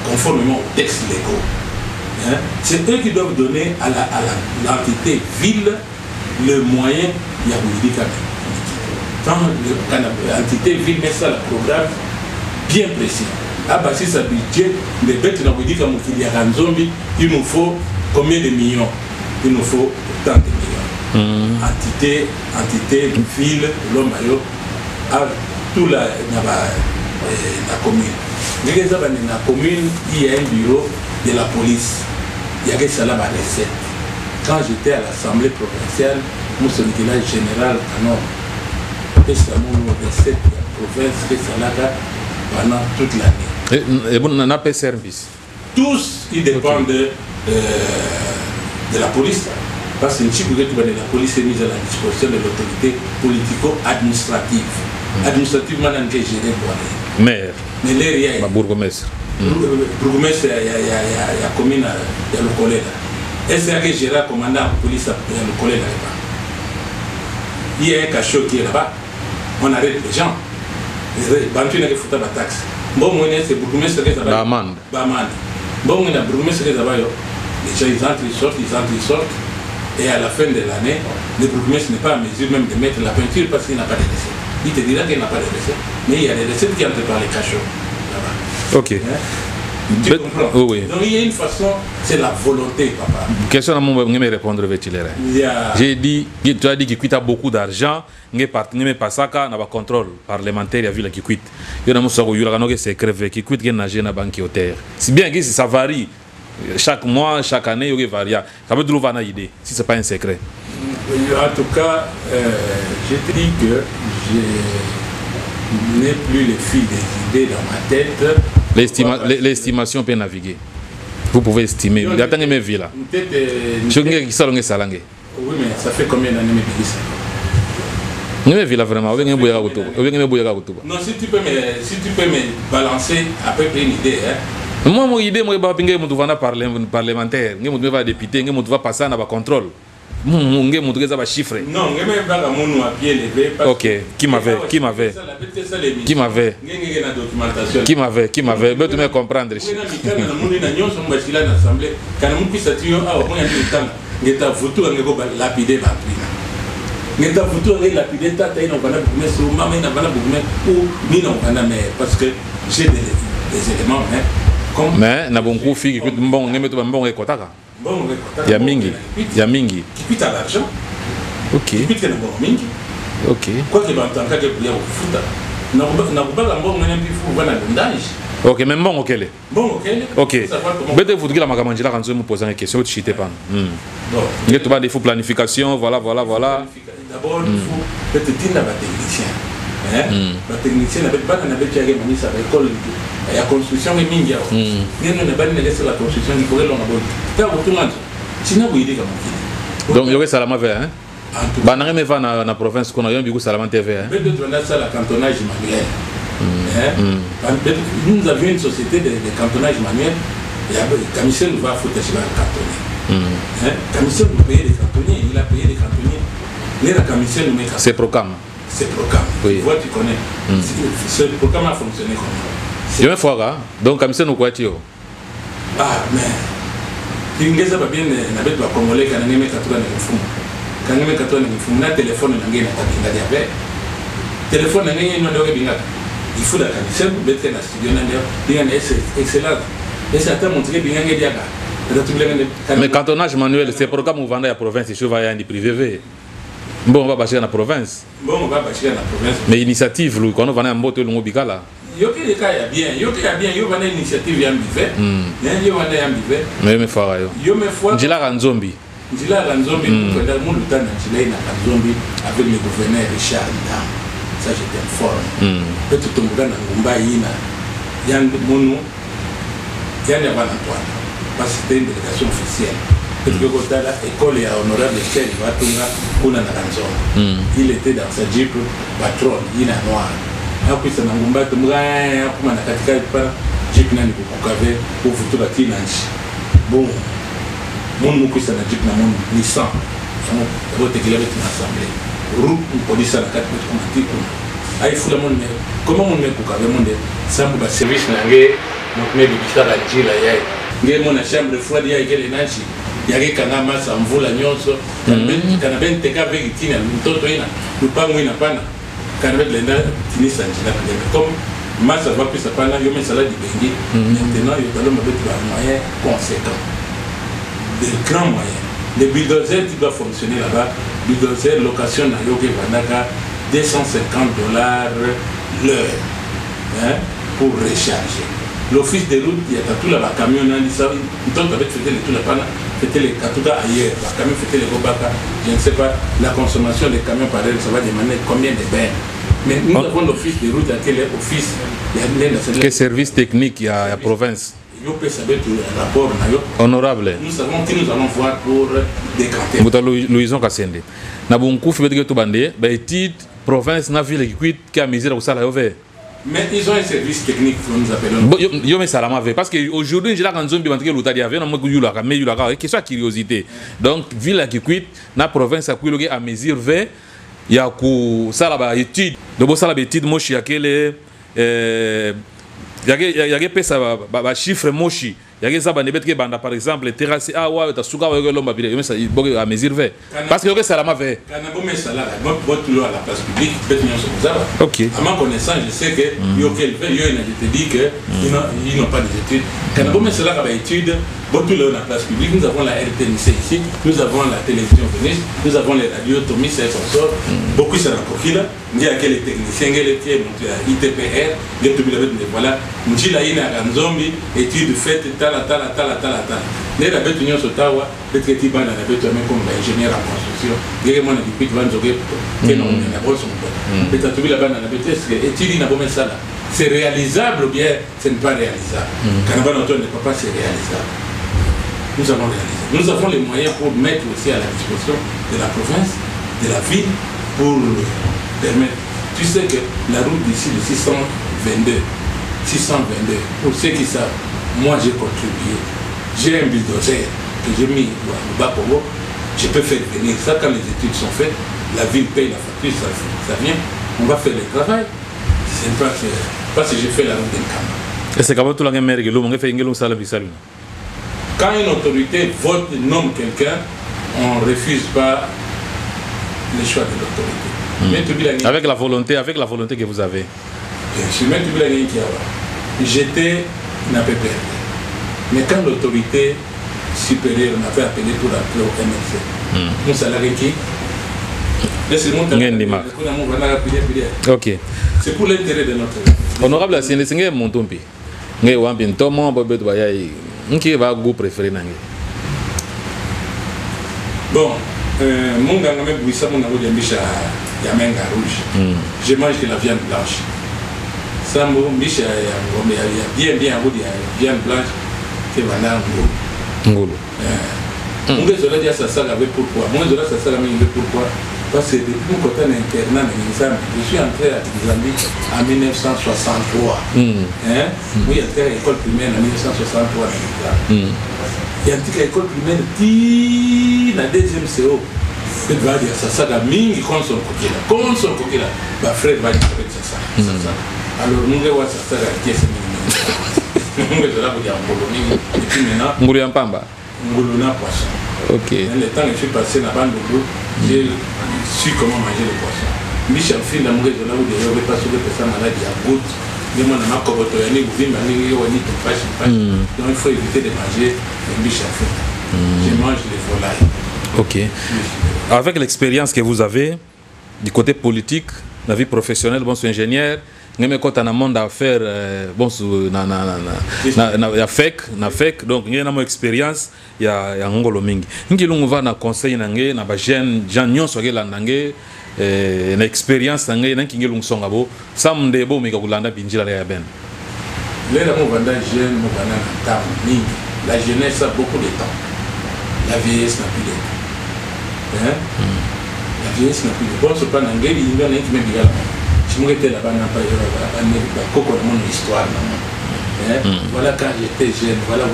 conformément aux textes légaux. C'est eux qui doivent donner à l'entité ville le moyen de juridique. Quand l'entité ville met ça le programme bien précis. À bâtir sa budget, les bêtes n'ont pas dit qu'il nous faut combien de millions? Il nous faut tant de millions. Entité, ville, l'homme à toute la commune. Dans la commune, il y a un bureau de la police. Il y a que ça là ma recette. Quand j'étais à l'Assemblée provinciale, nous sommes là général canon. Et ça mon recette de la province que ça là pendant toute l'année. Et vous n'en avez pas service? Tous, ils dépendent de la police. Parce que la police est mise à la disposition de l'autorité politico-administrative. Administrativement, on est géré par les maire. Mais les rien. Bourgmestre. Bourgmestre, il y a commune, il y a le collègue. Est-ce que Gérard, commandant de la police, il y a le collègue là-bas? Il y a un cachot qui est là-bas. On arrête les gens. Bantu n'a que foutu la taxe. Bon, c'est Bourgmestre qui est là-bas. Bamande. Bon, on a Bourgmestre qui est là-bas. Les gens, ils entrent, ils sortent. Et à la fin de l'année, le bourgmestre n'est pas en mesure même de mettre la peinture parce qu'il n'a pas de recette. Il te dira qu'il n'a pas de recette. Mais il y a des recettes qui entrent par les cachots. Ok. Tu comprends? Oui. Donc il y a une façon, c'est la volonté, papa. Question à moi, je vais répondre avec tu. J'ai dit, tu as dit qu'il a beaucoup d'argent, il n'est pas ça, il y a un contrôle parlementaire, il y a vu qu'il quitte. Il y a un secret qui quitte, il y a une banque au terre. C'est bien que ça varie. Chaque mois, chaque année, il y a variable. Ça veut dire une idée, si ce n'est pas un secret. En tout cas, je te dis que je n'ai plus le fil des idées dans ma tête. L'estimation peut naviguer. Vous pouvez estimer. Il y a tant de mes vies là. Oui, mais ça fait combien d'années que je dis ça? Mais villa vraiment, non, si tu peux me balancer à peu près une idée, hein. Moi, mon idée, moi, je vais parlementaire, je vais député, je vais passer à la contrôle. Je vais chiffrer. Non, je vais pas à pied levé. Ok, qui m'avait Je vais me comprendre. Parce que j'ai des éléments, mais na bon coup fille qui bon ngeme to bon ekotaka ya mingi qui coûte à l'argent. OK Qui coûte na bon mingi. OK Quoi que en tant que pour futa na ba bon ngene bi fu bana ndage. OK mais bon OK le OK bete vous dire la makamanjila quand je me poser une question tu chite pas bon il to ba des planification voilà d'abord il faut peut-être dire la technicien la technicien n'avait pas ministre à l'école la construction est mingi yao neno ne bali nele la construction il faut l'on abonne ta botunga tina bu idika mukili donc yoke salama ve hein ba na me va na province qu'on a eu biku salama TV hein mais d'autres on a ça la cantonnage manuel nous avions une société de cantonnage manuel et commissaire nous va foutre chez la cantonnier commissaire nous payer les cantonniers il a payé les cantonniers les la commissaire nous met c'est programme oui. Vois, tu connais. Ce programme a fonctionné comme ça. Je me fois donc comme ça nous quoi tu ah mais il ngeza ba bien na betu ba congolais kana ngeme katura na mfumo kana ngeme katura na mfumo na téléphone na ngena takinga dia be téléphone na ngena ndo binga il faut la kanisa mettre na studio na ndio bien excellent et ça t'a montré bien ngedi aka mais cantonnage manuel c'est programme où vendre à province je vais en privé. Bon, on va bâcher dans la province. Mais initiative, quand on va en moto, on va bicala. Yo qui est bien, yo va une initiative yambivé. Yo va yambivé. Mais me fera yo. Yo me foi. Dila Ranzombi. Dila Ranzombi pour faire mon lutin na Dila na Ranzombi avec le gouverneur Richard Ndam. Ça j'étais informé. Peut-être ton gars na Ngumba yina. Yang monu. Yang ya bana toi. Parce que c'était une délégation officielle. L'école est honorable Michel Vatunga kuna na Ranzombi. Il était dans sa jeep patron, il est noir. Après ça n'angumba tumga kuma na katika para jeep nani kukave pour futura tinanchi. Bon. Mon mukuisa na jeep na mon Nissan. Samo bote kile beti na assemblée. Route police na kat beti kuma tiku. Ai fula mon me. Comment mon me kukave mon de sambu ba service na nge donc me bibisa la jila yai. Nge mon chambre froide yai kele nanchi. Yage kana masa mvula nyonso kana ben teka veki tina mtoto ina lupango ina pana kana ben lenda tinisa njina comme masa va plus pana yo mesala di bengi maintenant yo talo mabetu ba moyen conséquent de grands moyens le bulldozer qui doit fonctionner là-bas bulldozer location na yo ke vanaka $250 l'heure pour recharger. L'office de route, il y a tout là, le camion, donc avec fait tout le pana, fait les Katuga ailleurs, le camion fait les Gobaka, je ne sais pas, la consommation des camions par elle, ça va demander combien de bains. Mais nous avons l'office de route, quel est l'office, quel service technique il y a à la province. Nous peut savoir tout le rapport, honorable. Nous savons qui nous allons voir pour décanter. Vous avez Louison Kassende. Nous avons beaucoup fait de bandé, mais titre province, na ville qui a misé au salaire ouvert. Mais ils ont un service technique que nous appelons. Yo me salama ve parce que aujourd'hui j'ai la canzone bi bantique l'outa dia ve na mo yula ka me yula ka que soit curiosité. Donc ville qui quitte na province ku loge à mesure ve ya ku sala ba étude. De bo sala ba étude moshi yakele yage pesa ba chiffre moshi. Yage ça ba nebet ke banda par exemple terrasse a wa ta suka wa lomba bile yo me sa à mesure ve parce que yo salama ve. Kana bo me sala ba botulo à la place publique peut nous ça. OK. À ma connaissance, je sais que yo te dit que ils n'ont pas d'études. Kana bo me sala ba études botulo à la place publique, nous avons la RTNC ici, nous avons la télévision Venise, nous avons les radios Tomis et Sonsor, beaucoup ça la profil, il y a quel technicien, quel qui est ITPR, les tout voilà, nous la ina Ranzombi, études faites tala. Les la bête union sotawa, peut-être qu'il va dans la bête comme ingénieur en construction, il y a mon équipe van joguer que non on a besoin de peut-être que là-bas dans la bête est-ce que études n'a pas ça là. C'est réalisable ou bien ce n'est pas réalisable. Quand on ne peut pas c'est réalisable. Nous allons réaliser. Nous avons les moyens pour mettre aussi à la disposition de la province, de la ville, pour permettre. Tu sais que la route d'ici de 622, pour ceux qui savent, moi j'ai contribué. J'ai un bulldozer que j'ai mis au Bakobo, je peux faire venir ça quand les études sont faites, la ville paye la facture, ça vient, on va faire le travail. C'est pas parce que j'ai fait la route d'Nkama. Et c'est comme tout le monde fait un salaire. Quand une autorité vote, nomme quelqu'un, on ne refuse pas le choix de l'autorité. Avec la volonté que vous avez. J'étais n'a pas perdu. Mais quand l'autorité supérieure m'avait appelé pour appeler au MLC, mon salarié qui ok. C'est pour l'intérêt de notre vie. Honorable Assine, c'est mon tombi. Vous avez un tomo, vous avez un goût préféré. Bon, mon gars m'a dit ça, mon ami de Micha, il y a un gars rouge. Je mange de la viande blanche. Ça, mon Micha, il y a bien viande blanche qui va dans le goût. Mon gars, je l'ai dit à sa salle avec pourquoi. Mon gars, sa salle avec pourquoi. Parce que depuis mon côté internat, je suis entré à Zambie en 1963. Oui, il y a une école primaire en 1963. Il y a une école primaire qui la deuxième CO. Il va dire ça, ça, mingi comme son côté là. Ma frère va dire ça. Alors, nous allons voir ça, qui est ce mingi. Nous allons dire Ngolo. Et puis maintenant, Ngolo Pamba. Ngolo na poisson. Ok. Le temps que je suis passé dans la bande de groupe, j'ai su comment manger le poisson. Michel Fille, la mauvaise là où il n'y avait pas sur les personnes malades, il y a goutte. Donc il faut éviter de manger le Michel Fille. Je mange les volailles. Ok. Avec l'expérience que vous avez du côté politique, la vie professionnelle, bon, c'est ingénieur. Mais quand on a un monde à faire, bon, na FEC, donc il y a une expérience, il y a un ngolo mingi. Nous va na conseil nangé, na ba jeune gens nyon soge landangé, na expérience nangé, na kingi lung songabo, sam de bo mika kulanda binjila ya ben. Les gens vont jeune, mon temps mingi. La jeunesse a beaucoup de temps. La vieillesse n'a plus de temps. La vieillesse n'a plus de temps. Bon, c'est pas nangé, il y a un qui me dit je me suis là-bas, mon histoire. Voilà quand j'étais jeune, voilà.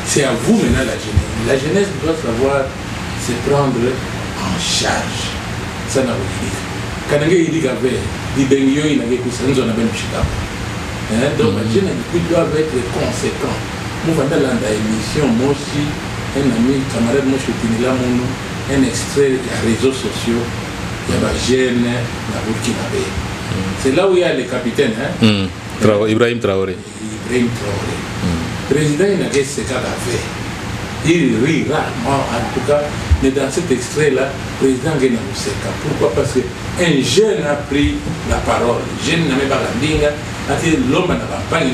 C'est à vous maintenant la jeunesse. La jeunesse doit savoir se prendre en charge. Ça n'a pas dit. Quand il dit qu'il y a donc la jeunesse doit être conséquent. Moi, pendant l'émission, moi aussi, un ami, camarade, moi je suis là, un extrait des réseaux sociaux. Il y a Jeune, la Burkinabé. C'est là où il y a le capitaine. Ibrahim Traoré. Le président, il n'a qu'à ce qu'il a fait. Il rit rarement, en tout cas. Mais dans cet extrait-là, le président Guéna Mousseka. Pourquoi? Parce qu'un jeune a pris la parole. Le jeune n'a même pas la ligne. L'homme n'a pas de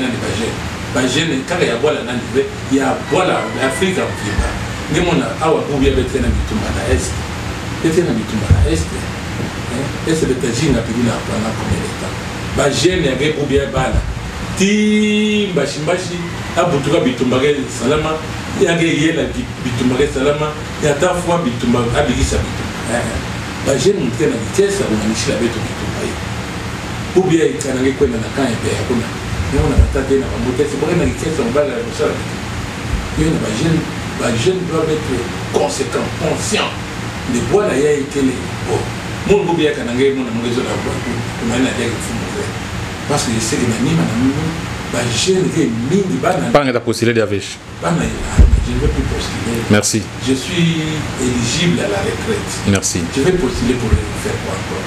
jeune. Quand il y a bois là, il y a bois là, l'Afrique en Kiba. Mais mon awa pouvait être un habitant à l'Est. C'était un habitant à l'Est. Et c'est le Tajin qui a pris la pendant combien de temps? Bah, jeune, il y a pour bien bala. Ti Bashimbashi, Abutuka Bitumbage Salama, il y a la Bitumbage Salama, il y a ta fois Bitumba, Abigisa Bitumba. Bah, jeune, il y a une pièce, on a mis la bête au Bitumba. Pour bien être un école dans la camp et bien, on a tâté dans la bouteille, c'est pour une pièce, on va la faire. Il y a un jeune doit être conséquent, conscient. Les bois là, il y a été les beaux. Mon groupe est un engagement dans mon réseau de la boîte pour mener à des parce que c'est que je ne pas de postuler d'Avèche. Je ne veux plus postuler. Merci. Je suis éligible à la retraite. Merci. Je vais postuler pour faire quoi encore?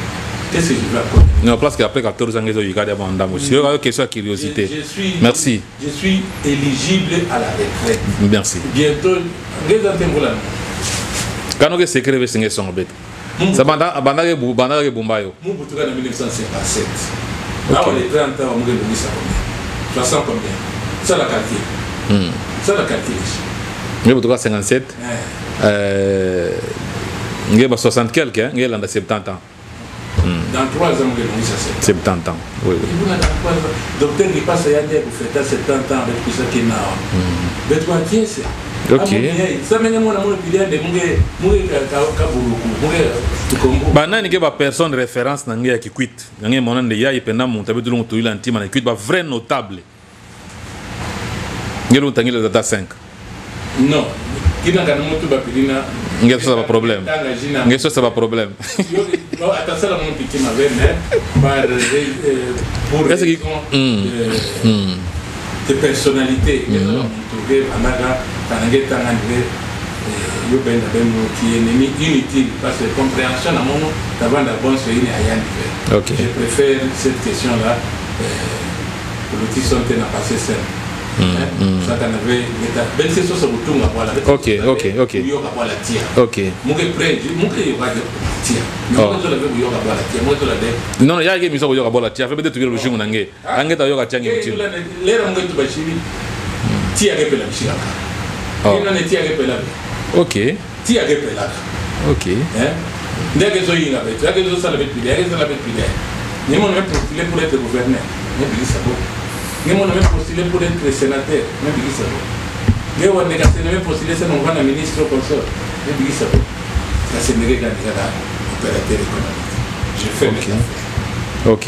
Qu'est-ce que je vais encore? Non, parce qu'après 14 ans, il y a une question de curiosité. Merci. Je suis éligible à la retraite. Merci. Bientôt, regardez-moi là. Quand on s'est créé, c'est son bête. Ça m'a dit que Bumbayo. Mon bouton en 1957. Là, on est 30 ans, on est 60 combien? Ça la calcule. Ça la calcule. Mais vous 57. Il y a 60 quelques, il y a 70 ans. Dans 3 ans, on est 70 ans. Oui, oui. Docteur qui passe à Yadé pour faire 70 ans avec tout ça qui est là. Mais toi, qui est-ce? Ok. Banani ke ba personne référence na ngia ki quit. Ngia mona de ya ipenda muntu abedulu muntu ila ntima na quit ba vrai notable. Ngelo tangile data 5. Non. Kina kana muntu ba pilina. Ngia ça ba problème. Ngia ça ba problème. Non, attention à mon petit ma veine par pour de personnalité trouver anaga tanangeta ngandre yo ben qui est ennemi inutile parce que compréhension à mon avant d'abord c'est une ayane. OK. Je préfère cette question là politique sont n'a passé ça. Ça qu'on avait ben c'est ça ça bouton à voilà. OK. Yo ka voilà tia. OK. Muke près muke yo ka tia. Non ça le yo ka voilà tia. Moi ça la de. Non, ya ke miso yo ka bola tia. Fait peut-être le jour nangé. Angeta yo ka tia ngi. Lera muke to bashiri. Tia ke pela bishaka. Ina ne tia ke pela. OK. Tia ke pela. OK. Ndege zo yinga betu. Ndege zo sala betu. Ndege zo la betu. Ni mon même postulé pour être gouverneur. Ne bi ça bon. Ni mon même postulé pour être sénateur. Ne bi ça bon. Ni on ne gagne même postulé ça non va na ministre consort. Ne bi ça bon. Ça c'est négé candidat opérateur économique. Je fais mes affaires. OK.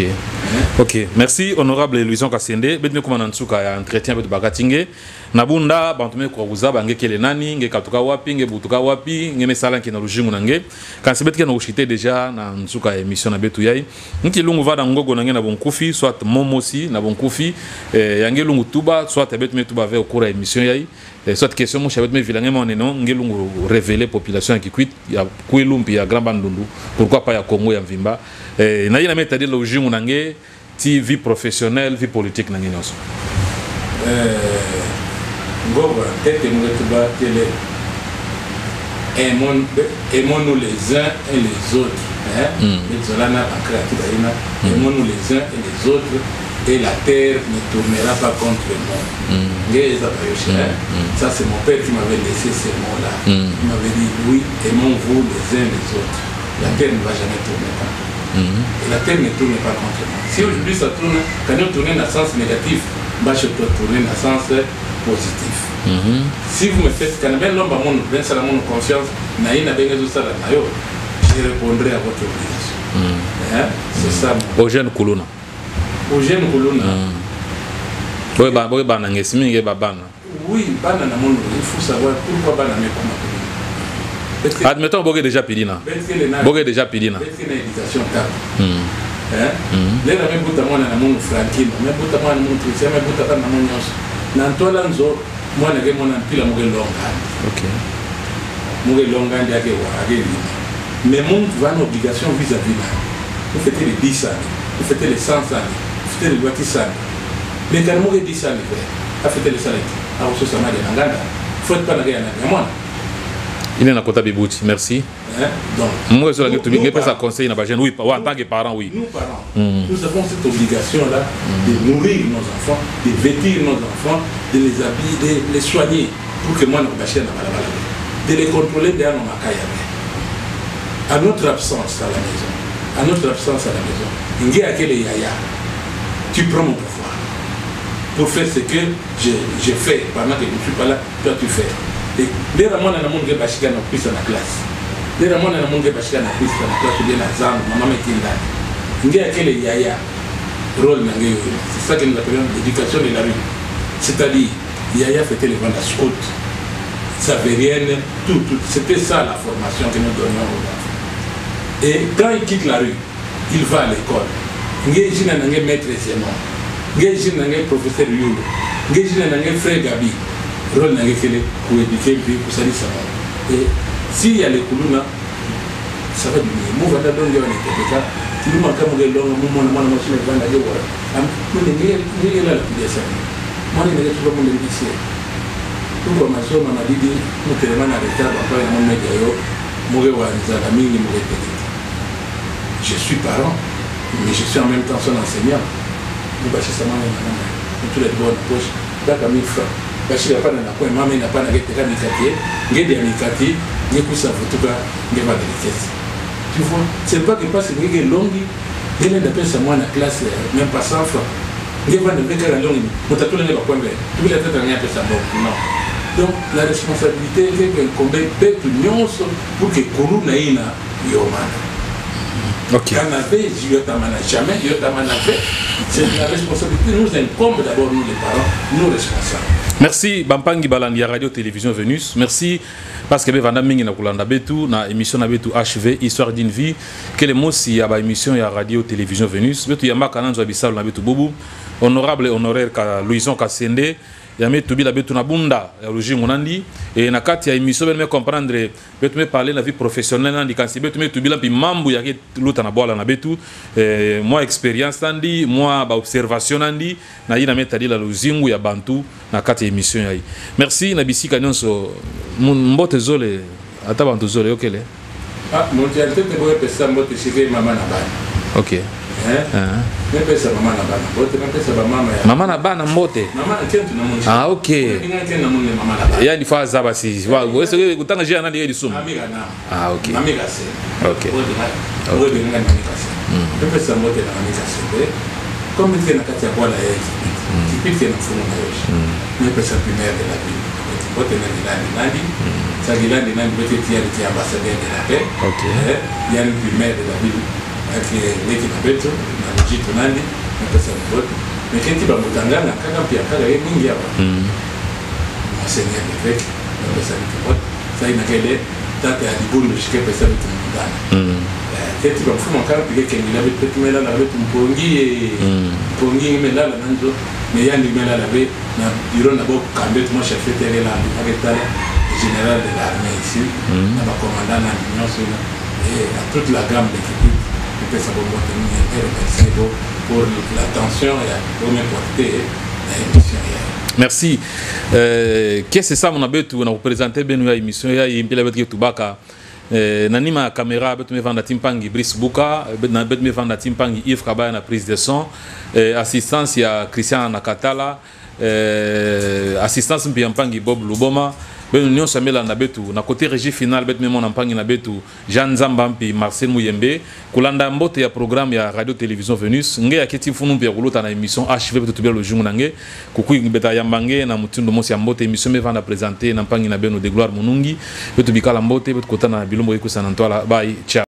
OK. Merci honorable Louison Kasende. Betme kuma nsuka ya entretien betu bakatinge. Nabunda bantume kwa uzaba nge kele nani nge katuka wapi nge butuka wapi nge mesala ki na lujingu nange kan sebet ke na ushite déjà na nsuka émission na betu yai nki lungu vada ngogo nange na bonkufi soit momosi na bonkufi yange lungu tuba soit bet me tuba ve okura émission yai soit question mo chabet me vilange moneno nge lungu révéler population qui quit ya kuilumpi ya Grand Bandundu pourquoi pas ya Congo ya Mvimba na yina meta de lujingu nange ti vie professionnelle vie politique nange nyonso Goba, tête et Mouetouba, télé. Aimons-nous les uns et les autres. Aimons-nous les uns et les autres. Et la terre ne tournera pas contre le monde. Ça, c'est mon père qui m'avait laissé ces mots-là. Il m'avait dit, oui, aimons-vous les uns les autres. La terre ne va jamais tourner contre nous. Et la terre ne tourne pas contre nous. Si aujourd'hui ça tourne, quand on tourne dans le sens négatif, je peux tourner dans le sens positif. Si vous me faites quand même l'homme à mon confiance, je répondrai à votre obligation. C'est ça. Au jeune Koulouna. Au jeune Koulouna. Oui, il faut savoir pourquoi Bana me admettons Bogue déjà Pilina. Bogue déjà Pilina. L'éducation les même bout à moi dans mon Franquin, même bout à moi dans mon Christian, même bout à mon Yos. Nantolanzo, moi, je vais mon pile à Mougue Longan. Ok. Mougue Longan, mais mon va une obligation vis-à-vis là. Vous faites les 10 années, vous faites les 100 années, vous faites les 20 années. Mais quand Mougue 10 années, vous faites les 100 années. Alors, ce sama de Nangana. Faut pas la gagner à moi. Il est dans Kota Bibouti, merci. Donc, moi, je vais faire ça conseil dans la oui, en tant que parents, oui. Nous, parents, nous avons cette obligation-là de nourrir nos enfants, de vêtir nos enfants, de les habiller, de les soigner pour que moi, nous bâchions la balabala, de les contrôler derrière nos macailles. À notre absence à la maison, il y a quel yaya, tu prends mon pouvoir pour faire ce que je fais pendant que je ne suis pas là, toi tu fais. Et dès que moi, je suis bâché dans la classe. Dès que moi, je suis bâché dans la classe, je suis dans la zone, maman est là. Il y a quel yaya rôle, c'est ça que nous appelons l'éducation de la rue. C'est-à-dire, yaya fait les ventes à scout, savérienne, tout. C'était ça la formation que nous donnions aux enfants. Et quand il quitte la rue, il va à l'école. Il y a un maître Zénon, il y a un professeur Youlou, il y a un frère Gabi. Rôle n'a pour éduquer pour salir ça. Et s'il y a les Koulouna, ça va diminuer. Moi, je vais donner un cas. Si nous manquons de l'homme, nous manquons de machine à vendre à l'eau. Moi, je vais là la pédiation. Moi, je vais tout le monde ici. Tout comme ma soeur m'a dit, nous tenons un retard, après un moment de l'eau, moi, je vais à la mine, je suis parent, mais je suis en même temps son enseignant. Nous bâchons ça, tous les bonnes poches, d'accord, 1000 francs. Parce qu'il n'y a pas de quoi, maman n'a pas de quoi, il y a des amicati, il y a ça, en tout cas, il y a pas de richesse. Tu vois, c'est pas que parce qu'il y a une longue, il y a des personnes dans la classe, même pas 100 francs. Il y a pas de quoi, longue, mais tu as tout le monde, tu veux la tête à rien, ça non. Donc la responsabilité est d'incomber peuple nyonso pour que Corona ina yomana. Ok. Canapé, yotamana jamais, yotamana fait. C'est la responsabilité nous incombe d'abord nous les parents, nous responsables. Merci Bampangi Balandi Radio Télévision Venus. Merci parce que Bevanda Mingi na kulanda betu na émission na betu HV Histoire d'une vie. Quel mot si ya ba émission ya Radio Télévision Venus. Betu yamba kananzo abisalo na betu bobu. Honorable honoraire ka Louison Kasende. Yame tubi la betu na bunda ya Roger Munandi et na kati ya émission ben me comprendre betu me parler la vie professionnelle nandi quand betu me tubi la pi mambu ya ke luta na bola na betu moi expérience nandi moi ba observation nandi na yina metali la luzingu ya bantu na kati ya émission ya. Merci na bisika nyonso mbote zole ata bantu zole okele ah mon dieu tete boye pesa mbote chive mama na bana. OK. Pesa mama na bana mbote pesa ba mama ya mama na bana mbote mama kentu na monji. Ah OK. Ngakena munne mama na bana. Yani fa za basi wa wewe kutanga jana ndio lisuma. Amiga na. Ah OK. Amiga se. OK. Ode ngana amiga se. Pesa mbote na amiga se. Comme il na kati ya bola yetu. Kipite na fumo na yoshi. Ni pesa primaire de la ville. Mbote na bilani nani. Sa bilani nani mbote tia ambassadeur de la paix. OK. Yani primaire de la ville. Ake leki na beto na mjitu nani na pesa mbote. Mekenti ba mutangana kaka pia kaka ye mingi hapa. Monseigneur l'évêque na pesa mbote. Sasa inakele tata ya Libondo shike pesa mutangana. Keti ba mfumo kaka pia kengila betu mela na betu mpongi mela na nzo me yandi mela la be na bureau na bo kambetu mo chef terrain la avec le général de l'armée ici na ba commandant na nyonso et à toute la gamme d'équipe. Pour l'attention et pour m'apporter l'émission. Merci. Qu'est-ce que c'est ça mon abetu on a représenté bien la émission ya impela betu tubaka nanima caméra betu me vanda timpangi Brice Buka na betu me vanda timpangi Yves Kabaya na prise de son assistance ya Christian Nakatala assistance mpiampangi Bob Luboma ben union samela na betu na côté régie finale bet même on ampangi na betu Jean Zambampi Marcel Muyembe kulanda mbote ya programme ya Radio Télévision Venus nge ya kiti funu pia kulota na émission HV betu tubia le jour nange kuku beta yambange na mutindo mosi ya mbote émission me vanda présenter na mpangi na beno de gloire munungi betu bikala mbote betu kota na bilombo iko sana ntwala bye ciao.